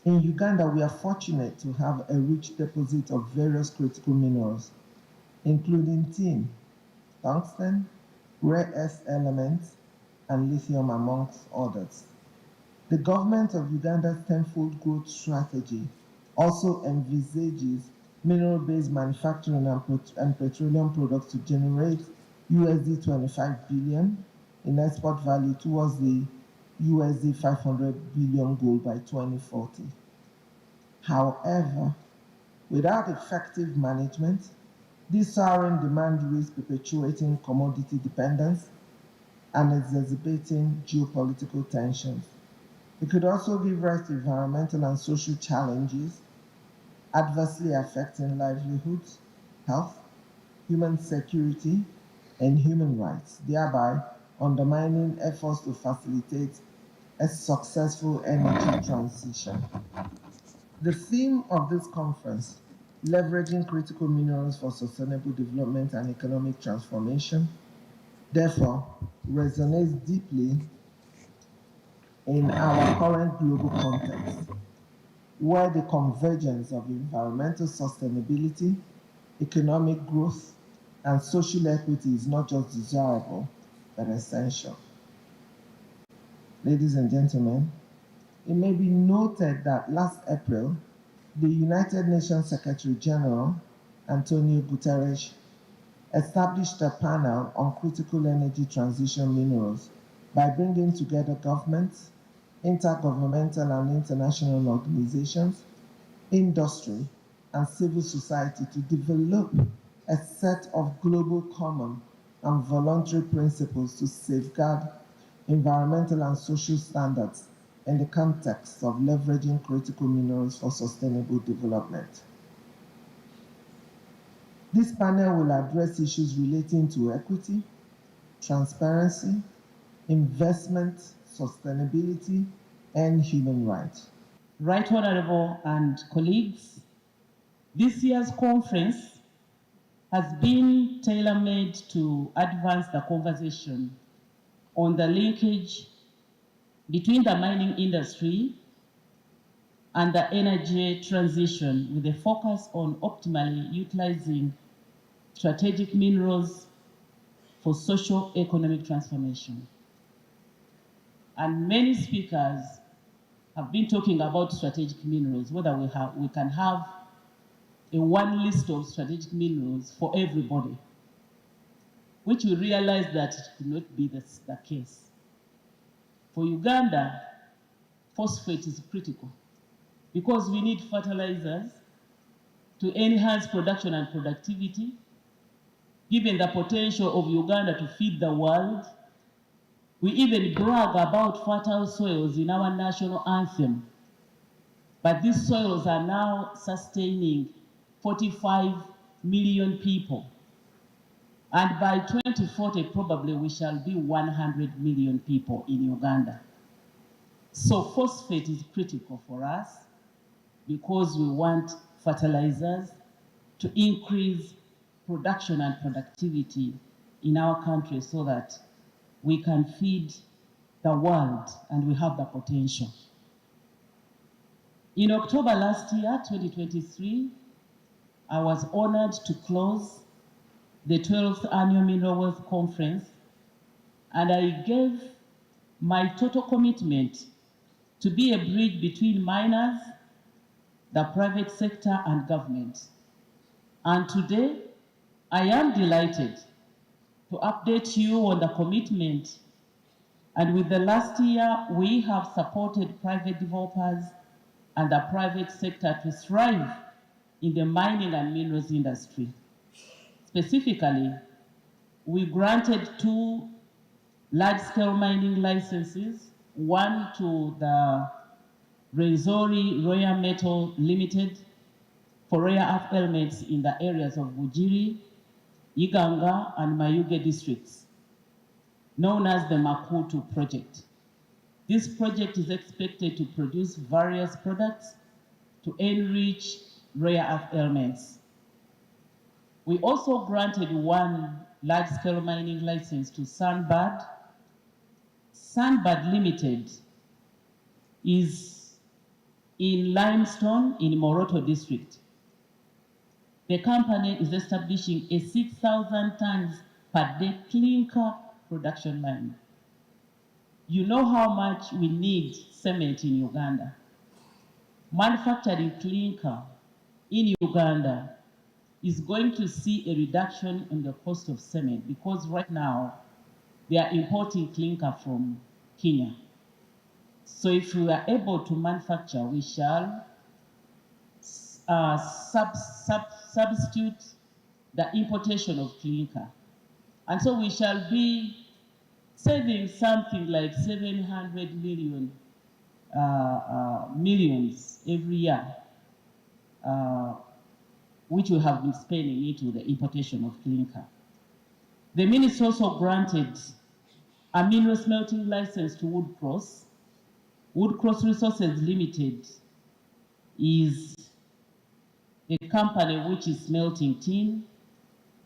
In Uganda, we are fortunate to have a rich deposit of various critical minerals, including tin, tungsten, rare earth elements, and lithium, amongst others. The government of Uganda's tenfold growth strategy also envisages mineral-based manufacturing and petroleum products to generate USD 25 billion in export value towards the USD 500 billion goal by 2040. However, without effective management, this soaring demand risks perpetuating commodity dependence and exacerbating geopolitical tensions. It could also give rise to environmental and social challenges, adversely affecting livelihoods, health, human security, and human rights, thereby undermining efforts to facilitate a successful energy transition. The theme of this conference, leveraging critical minerals for sustainable development and economic transformation, therefore resonates deeply in our current global context, where the convergence of environmental sustainability, economic growth, and social equity is not just desirable, but essential. Ladies and gentlemen, it may be noted that last April, the United Nations Secretary General, Antonio Guterres, established a panel on critical energy transition minerals by bringing together governments, intergovernmental and international organizations, industry, and civil society to develop a set of global common and voluntary principles to safeguard environmental and social standards in the context of leveraging critical minerals for sustainable development. This panel will address issues relating to equity, transparency, investment, sustainability, and human rights. Right Honorable and colleagues, this year's conference has been tailor-made to advance the conversation on the linkage between the mining industry and the energy transition, with a focus on optimally utilizing strategic minerals for socio-economic transformation. And many speakers have been talking about strategic minerals, whether we can have a one list of strategic minerals for everybody, which we realize that it could not be the case. For Uganda, phosphate is critical because we need fertilizers to enhance production and productivity. Given the potential of Uganda to feed the world, we even brag about fertile soils in our national anthem. But these soils are now sustaining 45 million people. And by 2040, probably we shall be 100 million people in Uganda. So phosphate is critical for us because we want fertilizers to increase production and productivity in our country so that we can feed the world, and we have the potential. In October last year, 2023, I was honored to close the 12th Annual Mineral Wealth Conference, and I gave my total commitment to be a bridge between miners, the private sector, and government. And today, I am delighted to update you on the commitment. And with the last year, we have supported private developers and the private sector to thrive in the mining and minerals industry. Specifically, we granted 2 large-scale mining licenses, one to the Renzori Royal Metal Limited for rare earth elements in the areas of Bugiri, Uganda, and Mayuge districts, known as the Makutu project. This project is expected to produce various products to enrich rare earth elements. We also granted 1 large-scale mining license to Sunbird. Sunbird Limited is in Limestone in Moroto district. The company is establishing a 6,000 tons per day clinker production line. You know how much we need cement in Uganda. Manufacturing clinker in Uganda is going to see a reduction in the cost of cement because right now they are importing clinker from Kenya. So if we are able to manufacture, we shall substitute the importation of clinker. And so we shall be saving something like 700 millions every year, which we have been spending into the importation of clinker. The ministry also granted a mineral smelting license to Woodcross. Woodcross Resources Limited is a company which is smelting tin.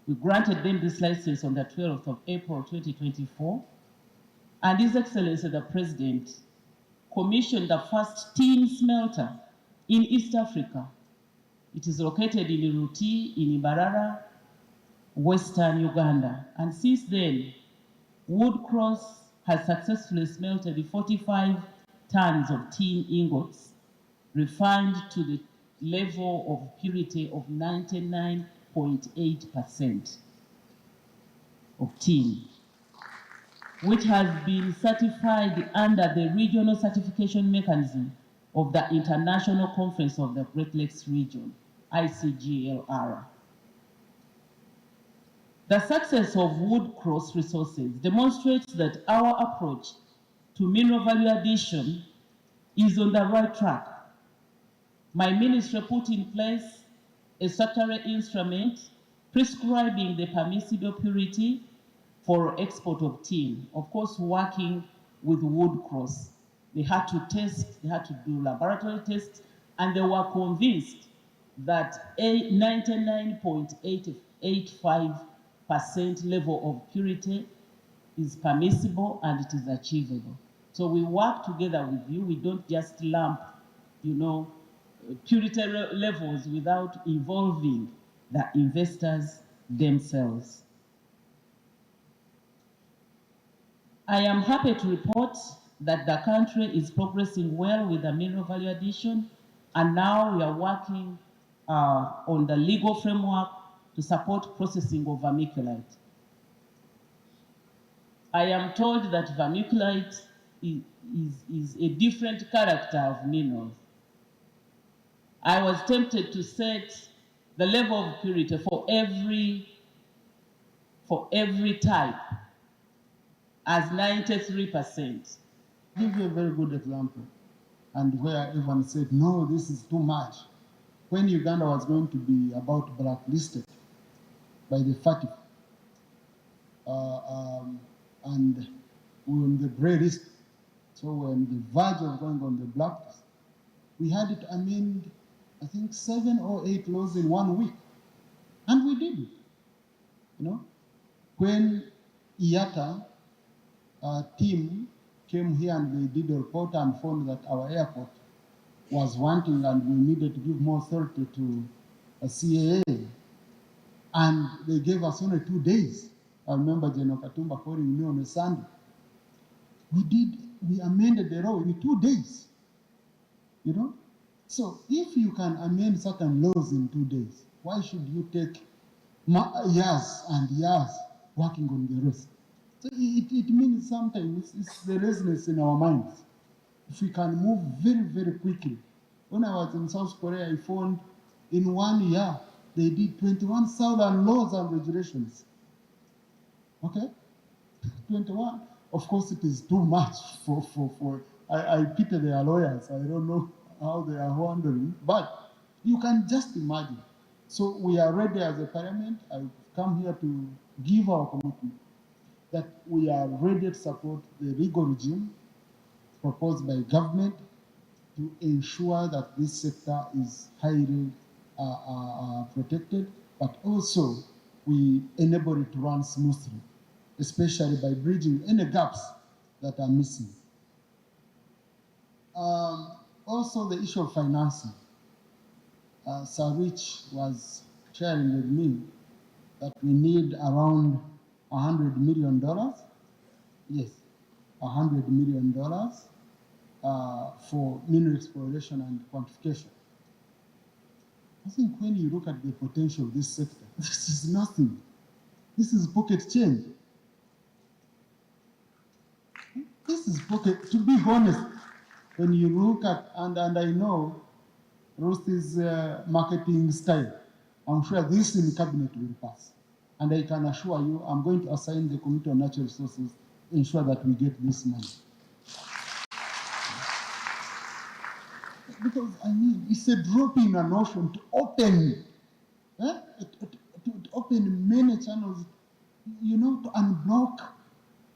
We granted them this license on the 12th of April 2024. And His Excellency the President commissioned the first tin smelter in East Africa. It is located in Ruti, in Ibarara, Western Uganda. And since then, Woodcross has successfully smelted 45 tons of tin ingots, refined to the level of purity of 99.8% of tin, which has been certified under the regional certification mechanism of the International Conference of the Great Lakes Region, ICGLR. The success of Woodcross Resources demonstrates that our approach to mineral value addition is on the right track. My ministry put in place a statutory instrument prescribing the permissible purity for export of tin. Of course, working with Woodcross, they had to test, they had to do laboratory tests, and they were convinced that a 99.85% level of purity is permissible and it is achievable. So we work together with you. We don't just lump, purity levels without involving the investors themselves. I am happy to report that the country is progressing well with the mineral value addition, and now we are working on the legal framework to support processing of vermiculite. I am told that vermiculite is a different character of minerals. I was tempted to set the level of purity for every type as 93%. I'll give you a very good example, and where everyone said, no, this is too much. When Uganda was going to be about blacklisted by the FATF, and we were on the grey list, so we're on the verge of going on the blacklist. We had it amend, I think, 7 or 8 laws in 1 week, and we did it. When IATA team came here and they did a report and found that our airport was wanting and we needed to give more authority to a CAA, and they gave us only 2 days. I remember General Katumba calling me on a Sunday. We amended the law in 2 days, So if you can amend certain laws in 2 days, why should you take years and years working on the rest? So it means sometimes it's the laziness in our minds. If we can move very, very quickly. When I was in South Korea, I found In 1 year, they did 21,000 laws and regulations. Okay? 21. Of course, it is too much for I pity their lawyers. I don't know how they are handling, but you can just imagine. So we are ready as a parliament. I've come here to give our commitment that we are ready to support the legal regime proposed by government to ensure that this sector is highly protected, but also we enable it to run smoothly, especially by bridging any gaps that are missing. Also, the issue of financing. Sir Rich was sharing with me that we need around $100 million. Yes, $100 million for mineral exploration and quantification. I think when you look at the potential of this sector, this is nothing. This is pocket change. This is pocket, to be honest, when you look at, and I know Ruth's marketing style, I'm sure this in cabinet will pass. And I can assure you, I'm going to assign the Committee on Natural Resources, ensure that we get this money. Because, I mean, it's a drop in an ocean to open, to open many channels, you know, to unblock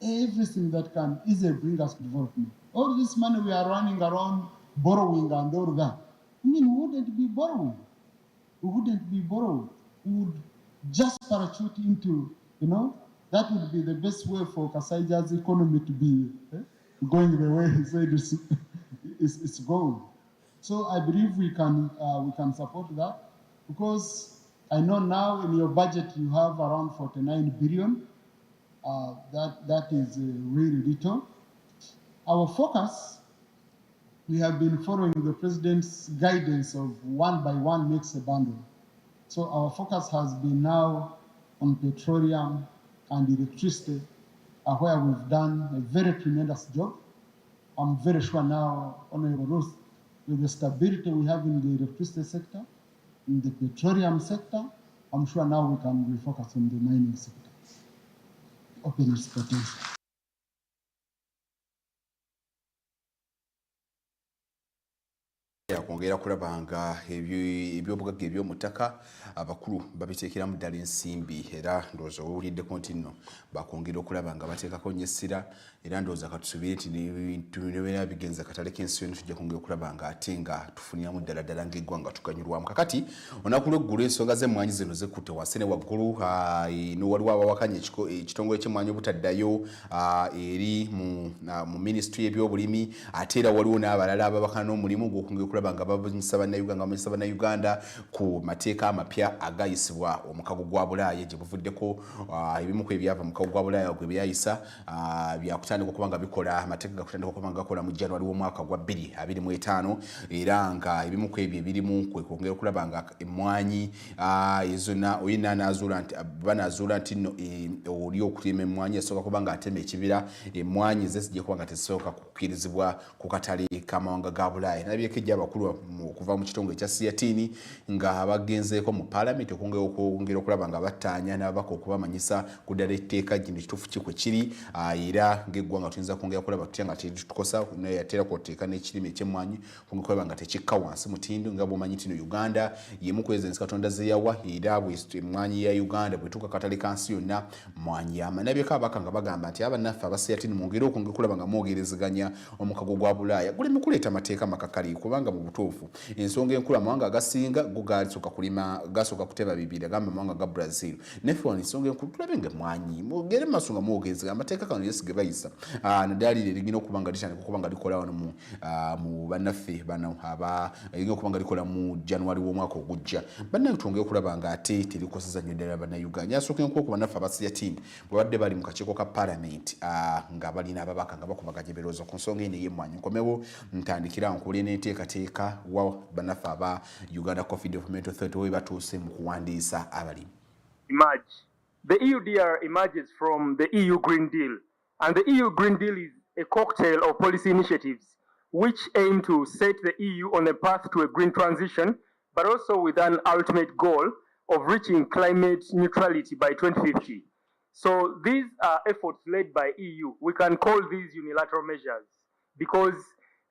everything that can easily bring us development. All this money we are running around borrowing and all that, I mean, we wouldn't be borrowing. We wouldn't be borrowing. We would just parachute into, you know, that would be the best way for Kasaija's economy to be going the way he said it's going. So I believe we can support that, because I know now in your budget you have around 49 billion. That is really little. Our focus, we have been following the president's guidance of 1 by 1 makes a bundle. So our focus has been now on petroleum and electricity, where we've done a very tremendous job. I'm very sure now, Honorable Ruth, with the stability we have in the electricity sector, in the petroleum sector, I'm sure now we can refocus on the mining sector. Open its potential. Yakwongera kulaba nga ebyobugagga eby'omutaka abakulu babiteekeramu ddala ensimbi, era ndowooza owuliddeko nti nno bakwongera okulaba nga bateekako nnyo essira, era ndowooza katusubire nti nebintu nebeera bigenza katale k'ensi yonna tujja kwongera okulaba nga ate nga tufuniramu ddala ng'eggwanga tukanyulwamu. Kakati olunaku lw'eggulu ensonga z'emmwanyi zino zikutte wansi ne waggulu, waliwo abawakanya ekitongole ky'emmwanyi obutaddayo eri mu minisitule y'ebyobulimi, ate era waliwo n'abalala ababakana n'omulimu gw'okwongera okulaba nga babunyisa bannayuganda ku mateeka amapya agayisibwa omukago gwa Bulaaya, gye buvuddeko ebimu ku ebyava mu mukago gwa Bulaaya gwe byayisa byakutandika okuba nga bikola, amateeka gakutandika okuba nga gakola mu January w'omwaka gwa 2025, era nga ebimu ku ebyo ebirimu kwe kwongera okulaba nga emmwanyi ezonna oyina banaazuula nti nno oli okulima emmwanyi esooka kuba nga atema ekibira, emmwanyi ze zijja kuba nga tezisooka kukkirizibwa ku katale k'amawanga ga Bulaaya. Nalabyeko ejja abakulu okuva mu kitongole ekya Siyatini nga bagenzeeko mu Parliament okwongera okulaba nga battaanya n'ababaka okubamanyisa ku ddala etteeka gino kituufu ki kwe kiri, era ng'eggwanga tuyinza kwongera kulaba tutya nga tetukosa naye yatera kwoteeka n'ekirime eky'emmwanyi kwongera okulaba nga tekikka wansi mutindo, nga bw'omanyi nti no Uganda y'emu ku ezo Katonda ze yawa, era emmwanyi ya Uganda bwetuuka katale ka nsi yonna mmwanyi yama. Nalabyeko ababaka nga bagamba nti abannaffe aba Siyatini mwongere okwongera okulaba nga mwogerezeganya omukago gwa Bulaaya guli mu kuleeta amateeka makakali, kubanga mu butuufu ensonga enkulu amawanga agasinga go gasooka kulima, gasooka kuteba bibiri, agamba amawanga ga Brazil. Neffe wano ensonga enkulu tulabe ng'emmwanyi mwogere mu maaso nga mwogerezeganya amateeka kano Yesu ge bayisa, naddaalira erigina okuba nga litandika okuba nga likola wano mu bannaffe bano erigina okuba nga likola mu January w'omwaka ogujja. Bannaffe twongere okulaba nga ate terikoseza nnyo ddala bannayuganda. Asooka enkulu ku bannaffe abasiyatini babadde bali mu kakiiko ka Parliament nga balina ababaka nga bakubaganya ebirowoozo ku nsonga eno ey'emmwanyi. Nkomewo ntandikira nkule n'enteekateeka wa bannaffe aba Uganda Coffee Development Authority we batuuse mu kuwandiisa abalimi. The EUDR emerges from the EU Green Deal, and the EU Green Deal is a cocktail of policy initiatives which aim to set the EU on a path to a green transition but also with an ultimate goal of reaching climate neutrality by 2050. So these are efforts led by EU. We can call these unilateral measures because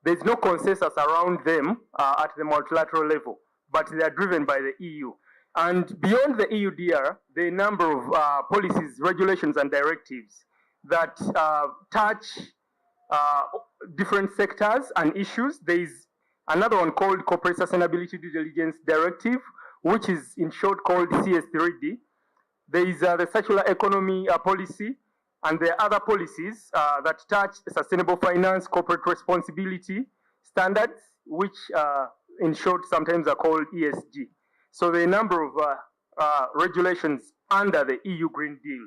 there's no consensus around them at the multilateral level, but they are driven by the EU. And beyond the EUDR, there are a number of policies, regulations, and directives that touch different sectors and issues. There is another one called Corporate Sustainability Due Diligence Directive, which is in short called CS3D. There is the circular economy policy, and there are other policies that touch sustainable finance, corporate responsibility standards, which in short sometimes are called ESG. So there are a number of regulations under the EU Green Deal.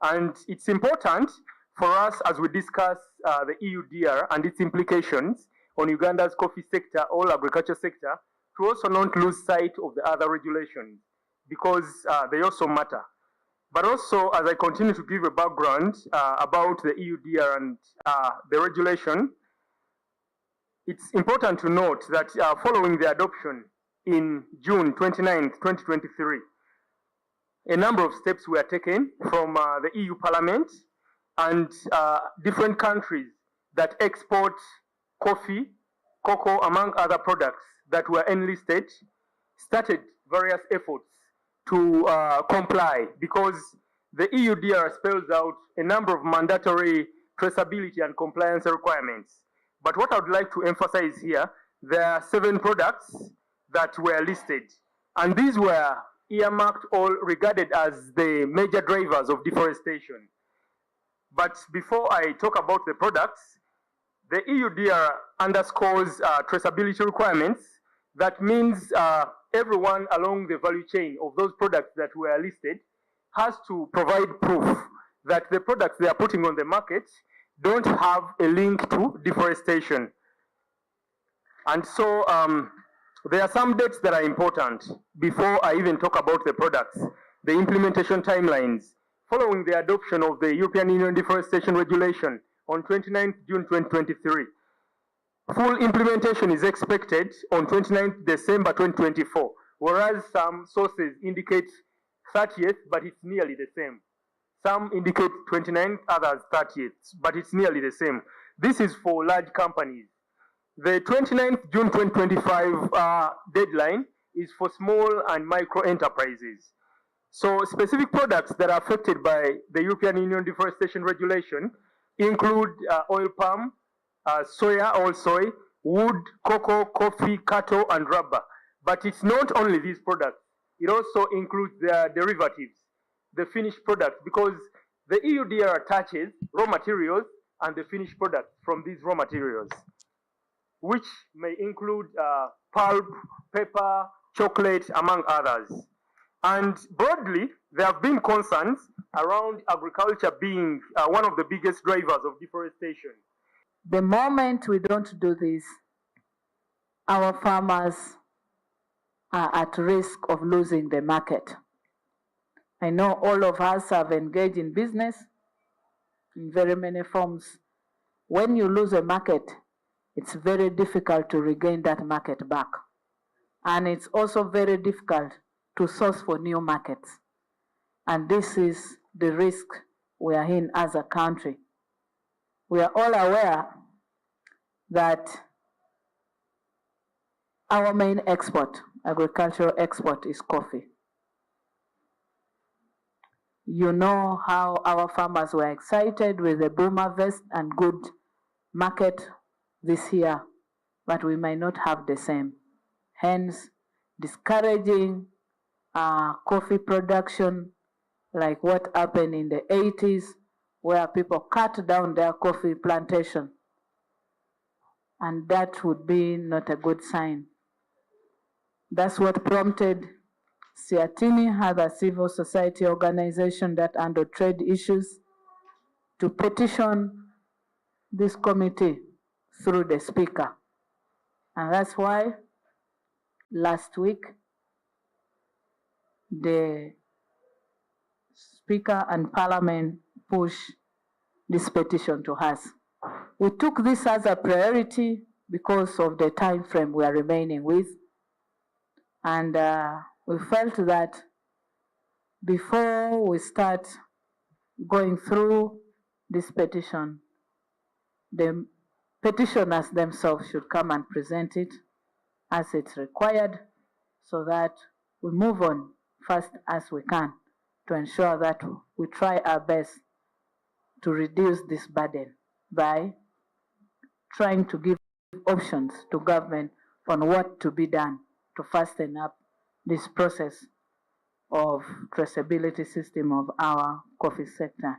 And it's important for us as we discuss the EUDR and its implications on Uganda's coffee sector or agriculture sector to also not lose sight of the other regulations because they also matter. But also, as I continue to give a background about the EUDR and the regulation, it's important to note that following the adoption in June 29, 2023, a number of steps were taken from the EU Parliament and different countries that export coffee, cocoa, among other products that were enlisted, started various efforts to comply because the EUDR spells out a number of mandatory traceability and compliance requirements. But what I would like to emphasize here, there are 7 products that were listed, and these were earmarked or regarded as the major drivers of deforestation. But before I talk about the products, the EUDR underscores traceability requirements. That means everyone along the value chain of those products that were listed has to provide proof that the products they are putting on the market don't have a link to deforestation. And so there are some dates that are important before I even talk about the products, the implementation timelines. Following the adoption of the European Union Deforestation Regulation on 29th June 2023, full implementation is expected on 29th December 2024, whereas some sources indicate 30th, but it's nearly the same. Some indicate 29th, others 30th, but it's nearly the same. This is for large companies. The 29th June 2025 deadline is for small and micro enterprises. So specific products that are affected by the European Union Deforestation Regulation include oil palm, soya, oil soy, wood, cocoa, coffee, cattle, and rubber. But it's not only these products. It also includes their derivatives, the finished products, because the EUDR attaches raw materials and the finished products from these raw materials, which may include pulp, paper, chocolate, among others. And broadly, there have been concerns around agriculture being one of the biggest drivers of deforestation. The moment we don't do this, our farmers are at risk of losing the market. I know all of us have engaged in business in very many forms. When you lose a market, it's very difficult to regain that market back. And it's also very difficult to source for new markets. And this is the risk we are in as a country. We are all aware that our main export, agricultural export, is coffee. You know how our farmers were excited with the boom harvest and good market this year, but we might not have the same. Hence, discouraging coffee production, like what happened in the 80s, where people cut down their coffee plantation. And that would be not a good sign. That's what prompted Siatini, other civil society organization that handle trade issues, to petition this committee through the speaker. And that's why last week, the speaker and parliament pushed this petition to us. We took this as a priority because of the time frame we are remaining with. And we felt that before we start going through this petition, the petitioners themselves should come and present it as it's required so that we move on fast as we can to ensure that we try our best to reduce this burden by trying to give options to government on what to be done to fasten up this process of traceability system of our coffee sector.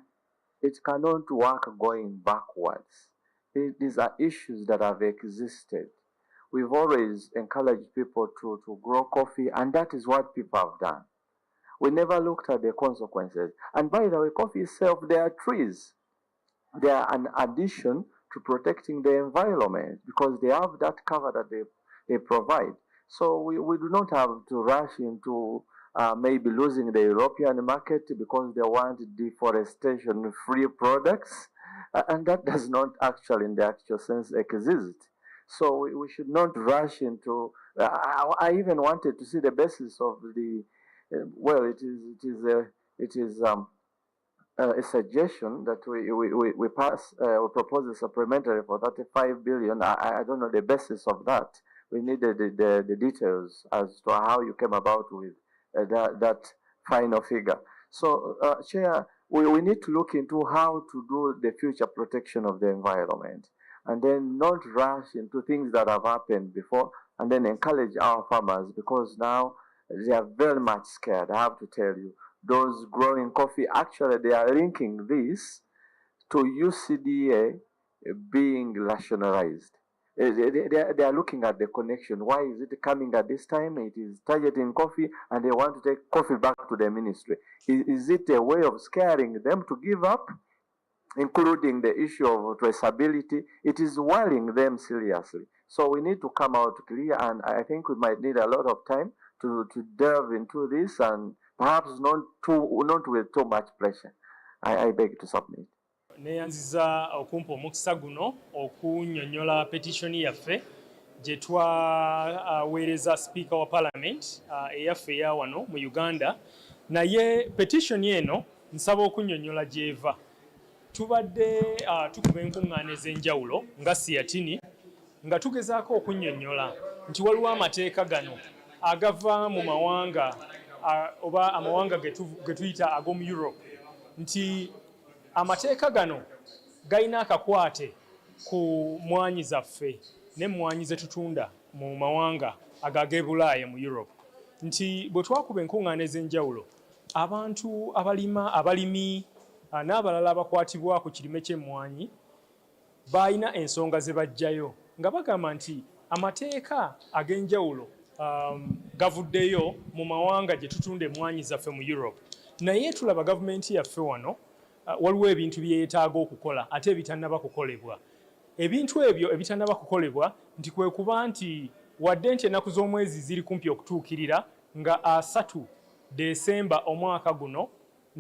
It cannot work going backwards. These are issues that have existed. We've always encouraged people to grow coffee, and that is what people have done. We never looked at the consequences. And by the way, coffee itself, there are trees. They are an addition to protecting the environment because they have that cover that they provide. So we do not have to rush into maybe losing the European market because they want deforestation-free products. And that does not actually, in the actual sense, exist. So we should not rush into, I even wanted to see the basis of the, well, it is a suggestion that we propose a supplementary for 35 billion. I don't know the basis of that. We needed the details as to how you came about with that final figure. So, Chair, we need to look into how to do the future protection of the environment and then not rush into things that have happened before and then encourage our farmers because now they are very much scared. I have to tell you, those growing coffee, actually they are linking this to UCDA being rationalized. They are looking at the connection. Why is it coming at this time? It is targeting coffee and they want to take coffee back to the ministry. Is it a way of scaring them to give up? Including the issue of traceability, it is worrying them seriously. So we need to come out clear, and I think we might need a lot of time to delve into this, and perhaps not with too much pressure. I beg to submit. Neyanziza okumpa omukisa guno okunnyonnyola petition yaffe gye twaweereza Speaker wa Parliament eyaffe eya wano mu Uganda. Naye petition eno nsaba okunnyonnyola gy'eva. Tubadde tukuba enkuŋŋaana ez'enjawulo nga Siyatini nga tugezaako okunnyonnyola nti waliwo amateeka gano agava mu mawanga oba amawanga ge tuyita ag'omu Europe nti amateeka gano galina akakwate ku mmwanyi zaffe n'emmwanyi ze tutunda mu mawanga ag'e Bulaaya mu Europe nti bwe twakuba enkuŋŋaana ez'enjawulo abantu abalimi n'abalala abakwatibwa ku kirime ky'emmwanyi balina ensonga ze bajjayo nga bagamba nti amateeka ag'enjawulo gavuddeyo mu mawanga gye tutunda emmwanyi zaffe mu Europe naye tulaba gavumenti yaffe wano waliwo ebintu bye yeetaaga okukola ate ebitannaba kukolebwa. Ebintu ebyo ebitannaba kukolebwa nti kwe kuba nti wadde nti ennaku z'omwezi ziri kumpi okutuukirira nga 3 Desemba omwaka guno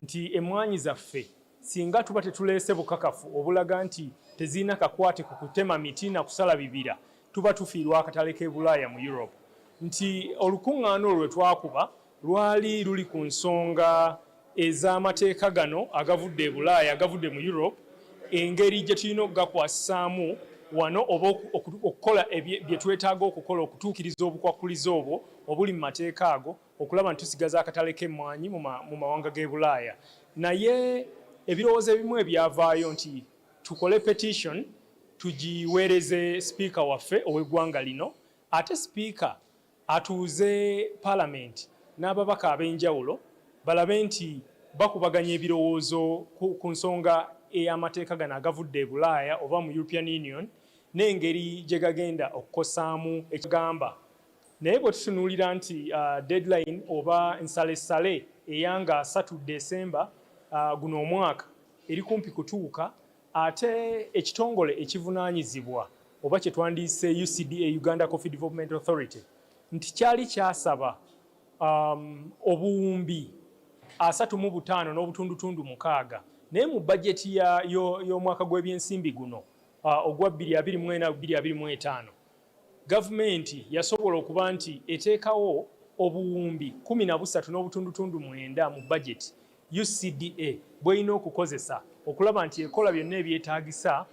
nti emmwanyi zaffe singa tuba tetuleese bukakafu obulaga nti tezirina kakwate ku kutema miti na kusala bibira tuba tufiirwa akatale k'e Bulaaya mu Europe nti olukuŋŋaana olwo lwe twakuba lwali luli ku nsonga ez'amateeka gano agavudde e Bulaaya agavudde mu Europe engeri gye tulina okugakwasaamu wano oba okukola bye twetaaga okukola okutuukiriza obukwakkulizo obwo obuli mu mateeka ago okulaba nti tusigaza akatale k'emmwanyi mu mawanga g'e Bulaaya. Naye ebirowoozo ebimu ebyavaayo nti tukole petition tugiweereze Speaker waffe ow'eggwanga lino ate Speaker atuuze Parliament n'ababaka ab'enjawulo balabe nti bakubaganya ebirowoozo ku nsonga ey'amateeka gano agavudde e Bulaaya oba mu European Union n'engeri gye gagenda okukosaamu ekigamba. Naye bwe tutunuulira nti deadline oba ensalessale eyanga 3 Desemba guno omwaka eri kumpi kutuuka ate ekitongole ekivunaanyizibwa oba kye twandiise UCDA Uganda Coffee Development Authority nti kyali kyasaba obuwumbi 35 n'obutundutundu 6 naye mu bajeti y'omwaka gw'ebyensimbi guno ogwa 2024-2025 gavumenti yasobola okuba nti eteekawo obuwumbi 13.9 mu budget UCDA bweyina okukozesa okulaba nti ekola byonna ebyetaagisa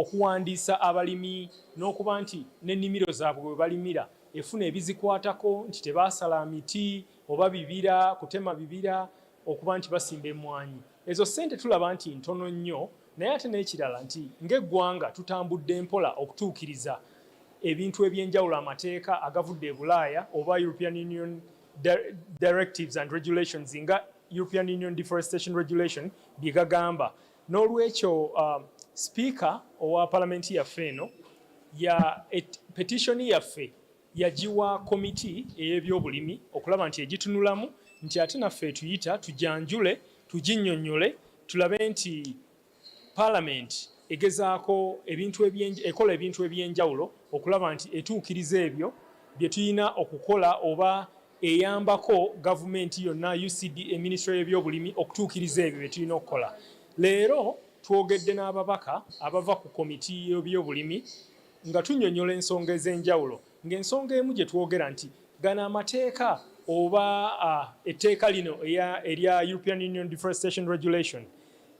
okuwandiisa abalimi n'okuba nti n'ennimiro zaabwe bwe balimira efuna ebizikwatako nti tebaasala miti oba bibira kutema bibira okuba nti basimba emmwanyi. Ezo ssente tulaba nti ntono nnyo, naye ate n'ekirala nti ng'eggwanga tutambudde mpola okutuukiriza ebintu ebyenjawulo amateeka agavudde e Bulaaya oba European Union directives and regulations nga European Union Deforestation Regulation bye gagamba. N'olwekyo Speaker owa Parliament yaffe eno petition yaffe yagiwa komiti ey'ebyobulimi okulaba nti egitunulamu nti ate naffe tuyita tujanjule tuginnyonnyole tulabe nti Parliament egezaako ekola ebintu ebyenjawulo okulaba nti etuukiriza ebyo bye tulina okukola oba eyambako gavumenti yonna UCDA Ministry y'ebyobulimi okutuukiriza ebyo bye tulina okukola. Leero twogedde n'ababaka abava ku komiti y'ebyobulimi nga tunnyonnyola ensonga ez'enjawulo, ng'ensonga emu gye twogera nti gano amateeka oba etteeka lino erya European Union Deforestation Regulation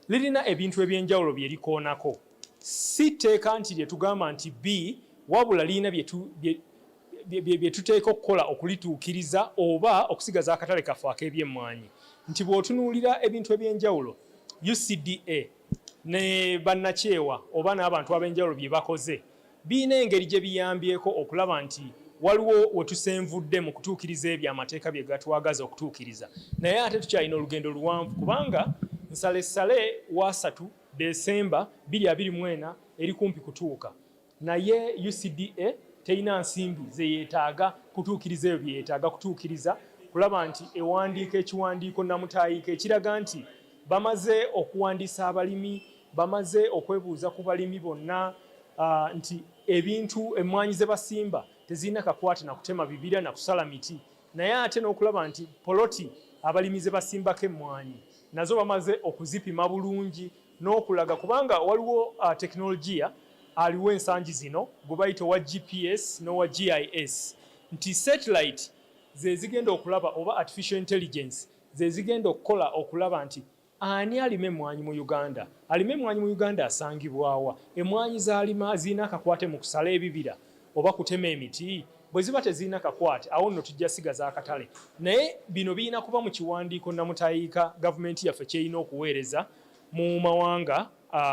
lirina ebintu ebyenjawulo bye likoonako. Si tteeka nti lye tugamba nti B wabula lirina bye tuteeka okukola okulituukiriza oba okusigaza akatale kaffe ak'ebyemmwanyi. Nti bw'otunuulira ebintu ebyenjawulo UCDA ne bannakyewa oba n'abantu ab'enjawulo bye bakoze biina engeri gye biyambyeko okulaba nti waliwo we tusenvudde mu kutuukiriza ebyo amateeka bye gatwagaza okutuukiriza. Naye ate tukyalina olugendo luwanvu kubanga nsalessale wa 3 Desemba 2024 eri kumpi kutuuka. Naye UCDA terina nsimbi ze yeetaaga kutuukiriza ebyo bye yeetaaga kutuukiriza kulaba nti ewandiika ekiwandiiko namutaayiika ekiraga nti bamaze okuwandiisa abalimi, bamaze okwebuuza ku balimi bonna nti ebintu emmwanyi ze basimba tezirina kakwate na kutema bibira na kusala miti. Naye ate n'okulaba nti poloti abalimi ze basimbako emmwanyi nazo bamaze okuzipima bulungi n'okulaga kubanga waliwo tekinologiya aliwo ensangi zino gwe bayita owa GPS n'owa GIS nti satellite ze zigenda okulaba oba artificial intelligence ze zigenda okukola okulaba nti ani alima emmwanyi mu Uganda, alima emmwanyi mu Uganda asangibwawa, emmwanyi z'alima zirina akakwate mu kusala ebibira oba kutema emiti. Bwe ziba tezirina kakwate awo nno tujja sigaza akatale. Naye bino birina kuba mu kiwandiiko namutaayiika gavumenti yaffe kyerina okuweereza mu mawanga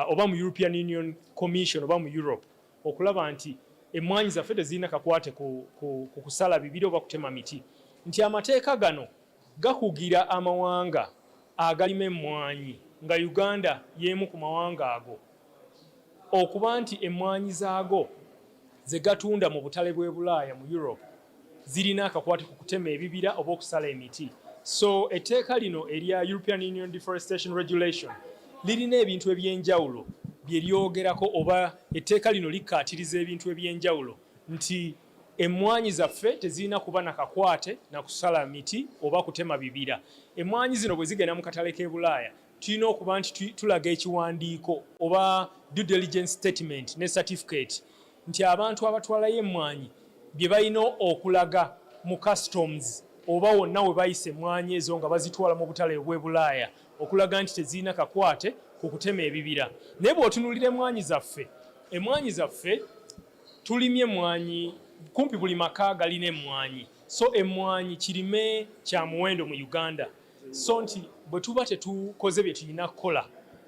oba mu European Union Commission oba mu Europe okulaba nti emmwanyi zaffe tezirina kakwate ku kusala bibira oba kutema miti. Nti amateeka gano gakugira amawanga agalima emmwanyi nga Uganda y'emu ku mawanga ago okuba nti emmwanyi zaago ze gatunda mu butale bw'e Bulaaya mu Europe zirina akakwate ku kutema ebibira oba okusala emiti. So etteeka lino erya European Union Deforestation Regulation lirina ebintu ebyenjawulo bye lyogerako oba etteeka lino likkaatiriza ebintu ebyenjawulo nti emmwanyi zaffe tezirina kuba na kakwate na kusala miti oba kutema bibira. Emmwanyi zino bwe zigenda mu katale k'e Bulaaya tulina okuba nti tulaga ekiwandiiko oba due diligence statement ne certificate nti abantu abatwalayo emmwanyi bye balina okulaga mu customs oba wonna we bayise emmwanyi ezo nga bazitwala mu butale bw'e Bulaaya okulaga nti tezirina kakwate ku kutema ebibira. Naye bw'otunuulira emmwanyi zaffe tulimye emmwanyi kumpi buli maka galina emmwanyi. So emmwanyi kirime kya muwendo mu Uganda. So nti bwe tuba tetukoze bye tulina kukola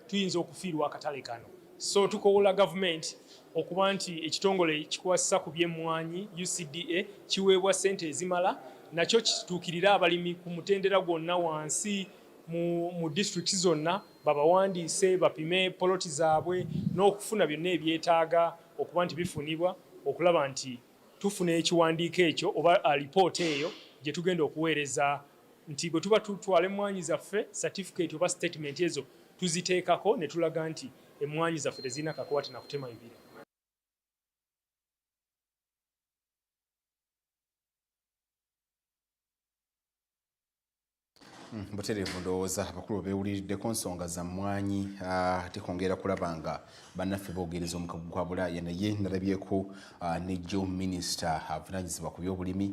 tuyinza okufiirwa akatale kano. So tukowola gavumenti okuba nti ekitongole kikwasisa ku by'emmwanyi UCDA kiweebwa ssente ezimala nakyo kituukirira abalimi ku mutendera gwonna wansi mu district zonna babawandiise bapime poloti zaabwe n'okufuna byonna ebyetaaga okuba nti bifunibwa okulaba nti tufuna ekiwandiiko ekyo oba alipoota eyo gye tugenda okuweereza nti bwe tuba tutwala emmwanyi zaffe certificate oba statement ezo tuziteekako ne tulaga nti emmwanyi zaffe tezirina kakwate na kutema bibira. Mbutereevu ndowooza abakulu beewuliriddeko nsonga za mmwanyi tekongera kulaba nga bannaffe boogereza omukago gwa Bulaaya naye nalabyeko ne jo minisita avunaanyizibwa ku byobulimi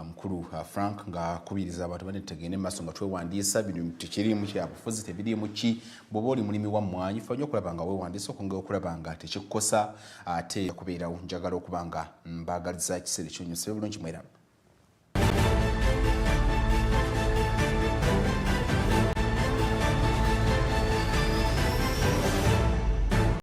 mukulu Frank ng'akubiriza abantu bane tegende maaso nga twewandiisa bino tekiriimu kya bufuzi tebiriimu ki bw'oba oli mulimi wa mmwanyi fanya okulaba nga weewandiisa okwongera okulaba nga tekikkosa ate kubeerawo njagala okuba nga mbaagaliza ekiseera ekyonyose bulungi mweraba.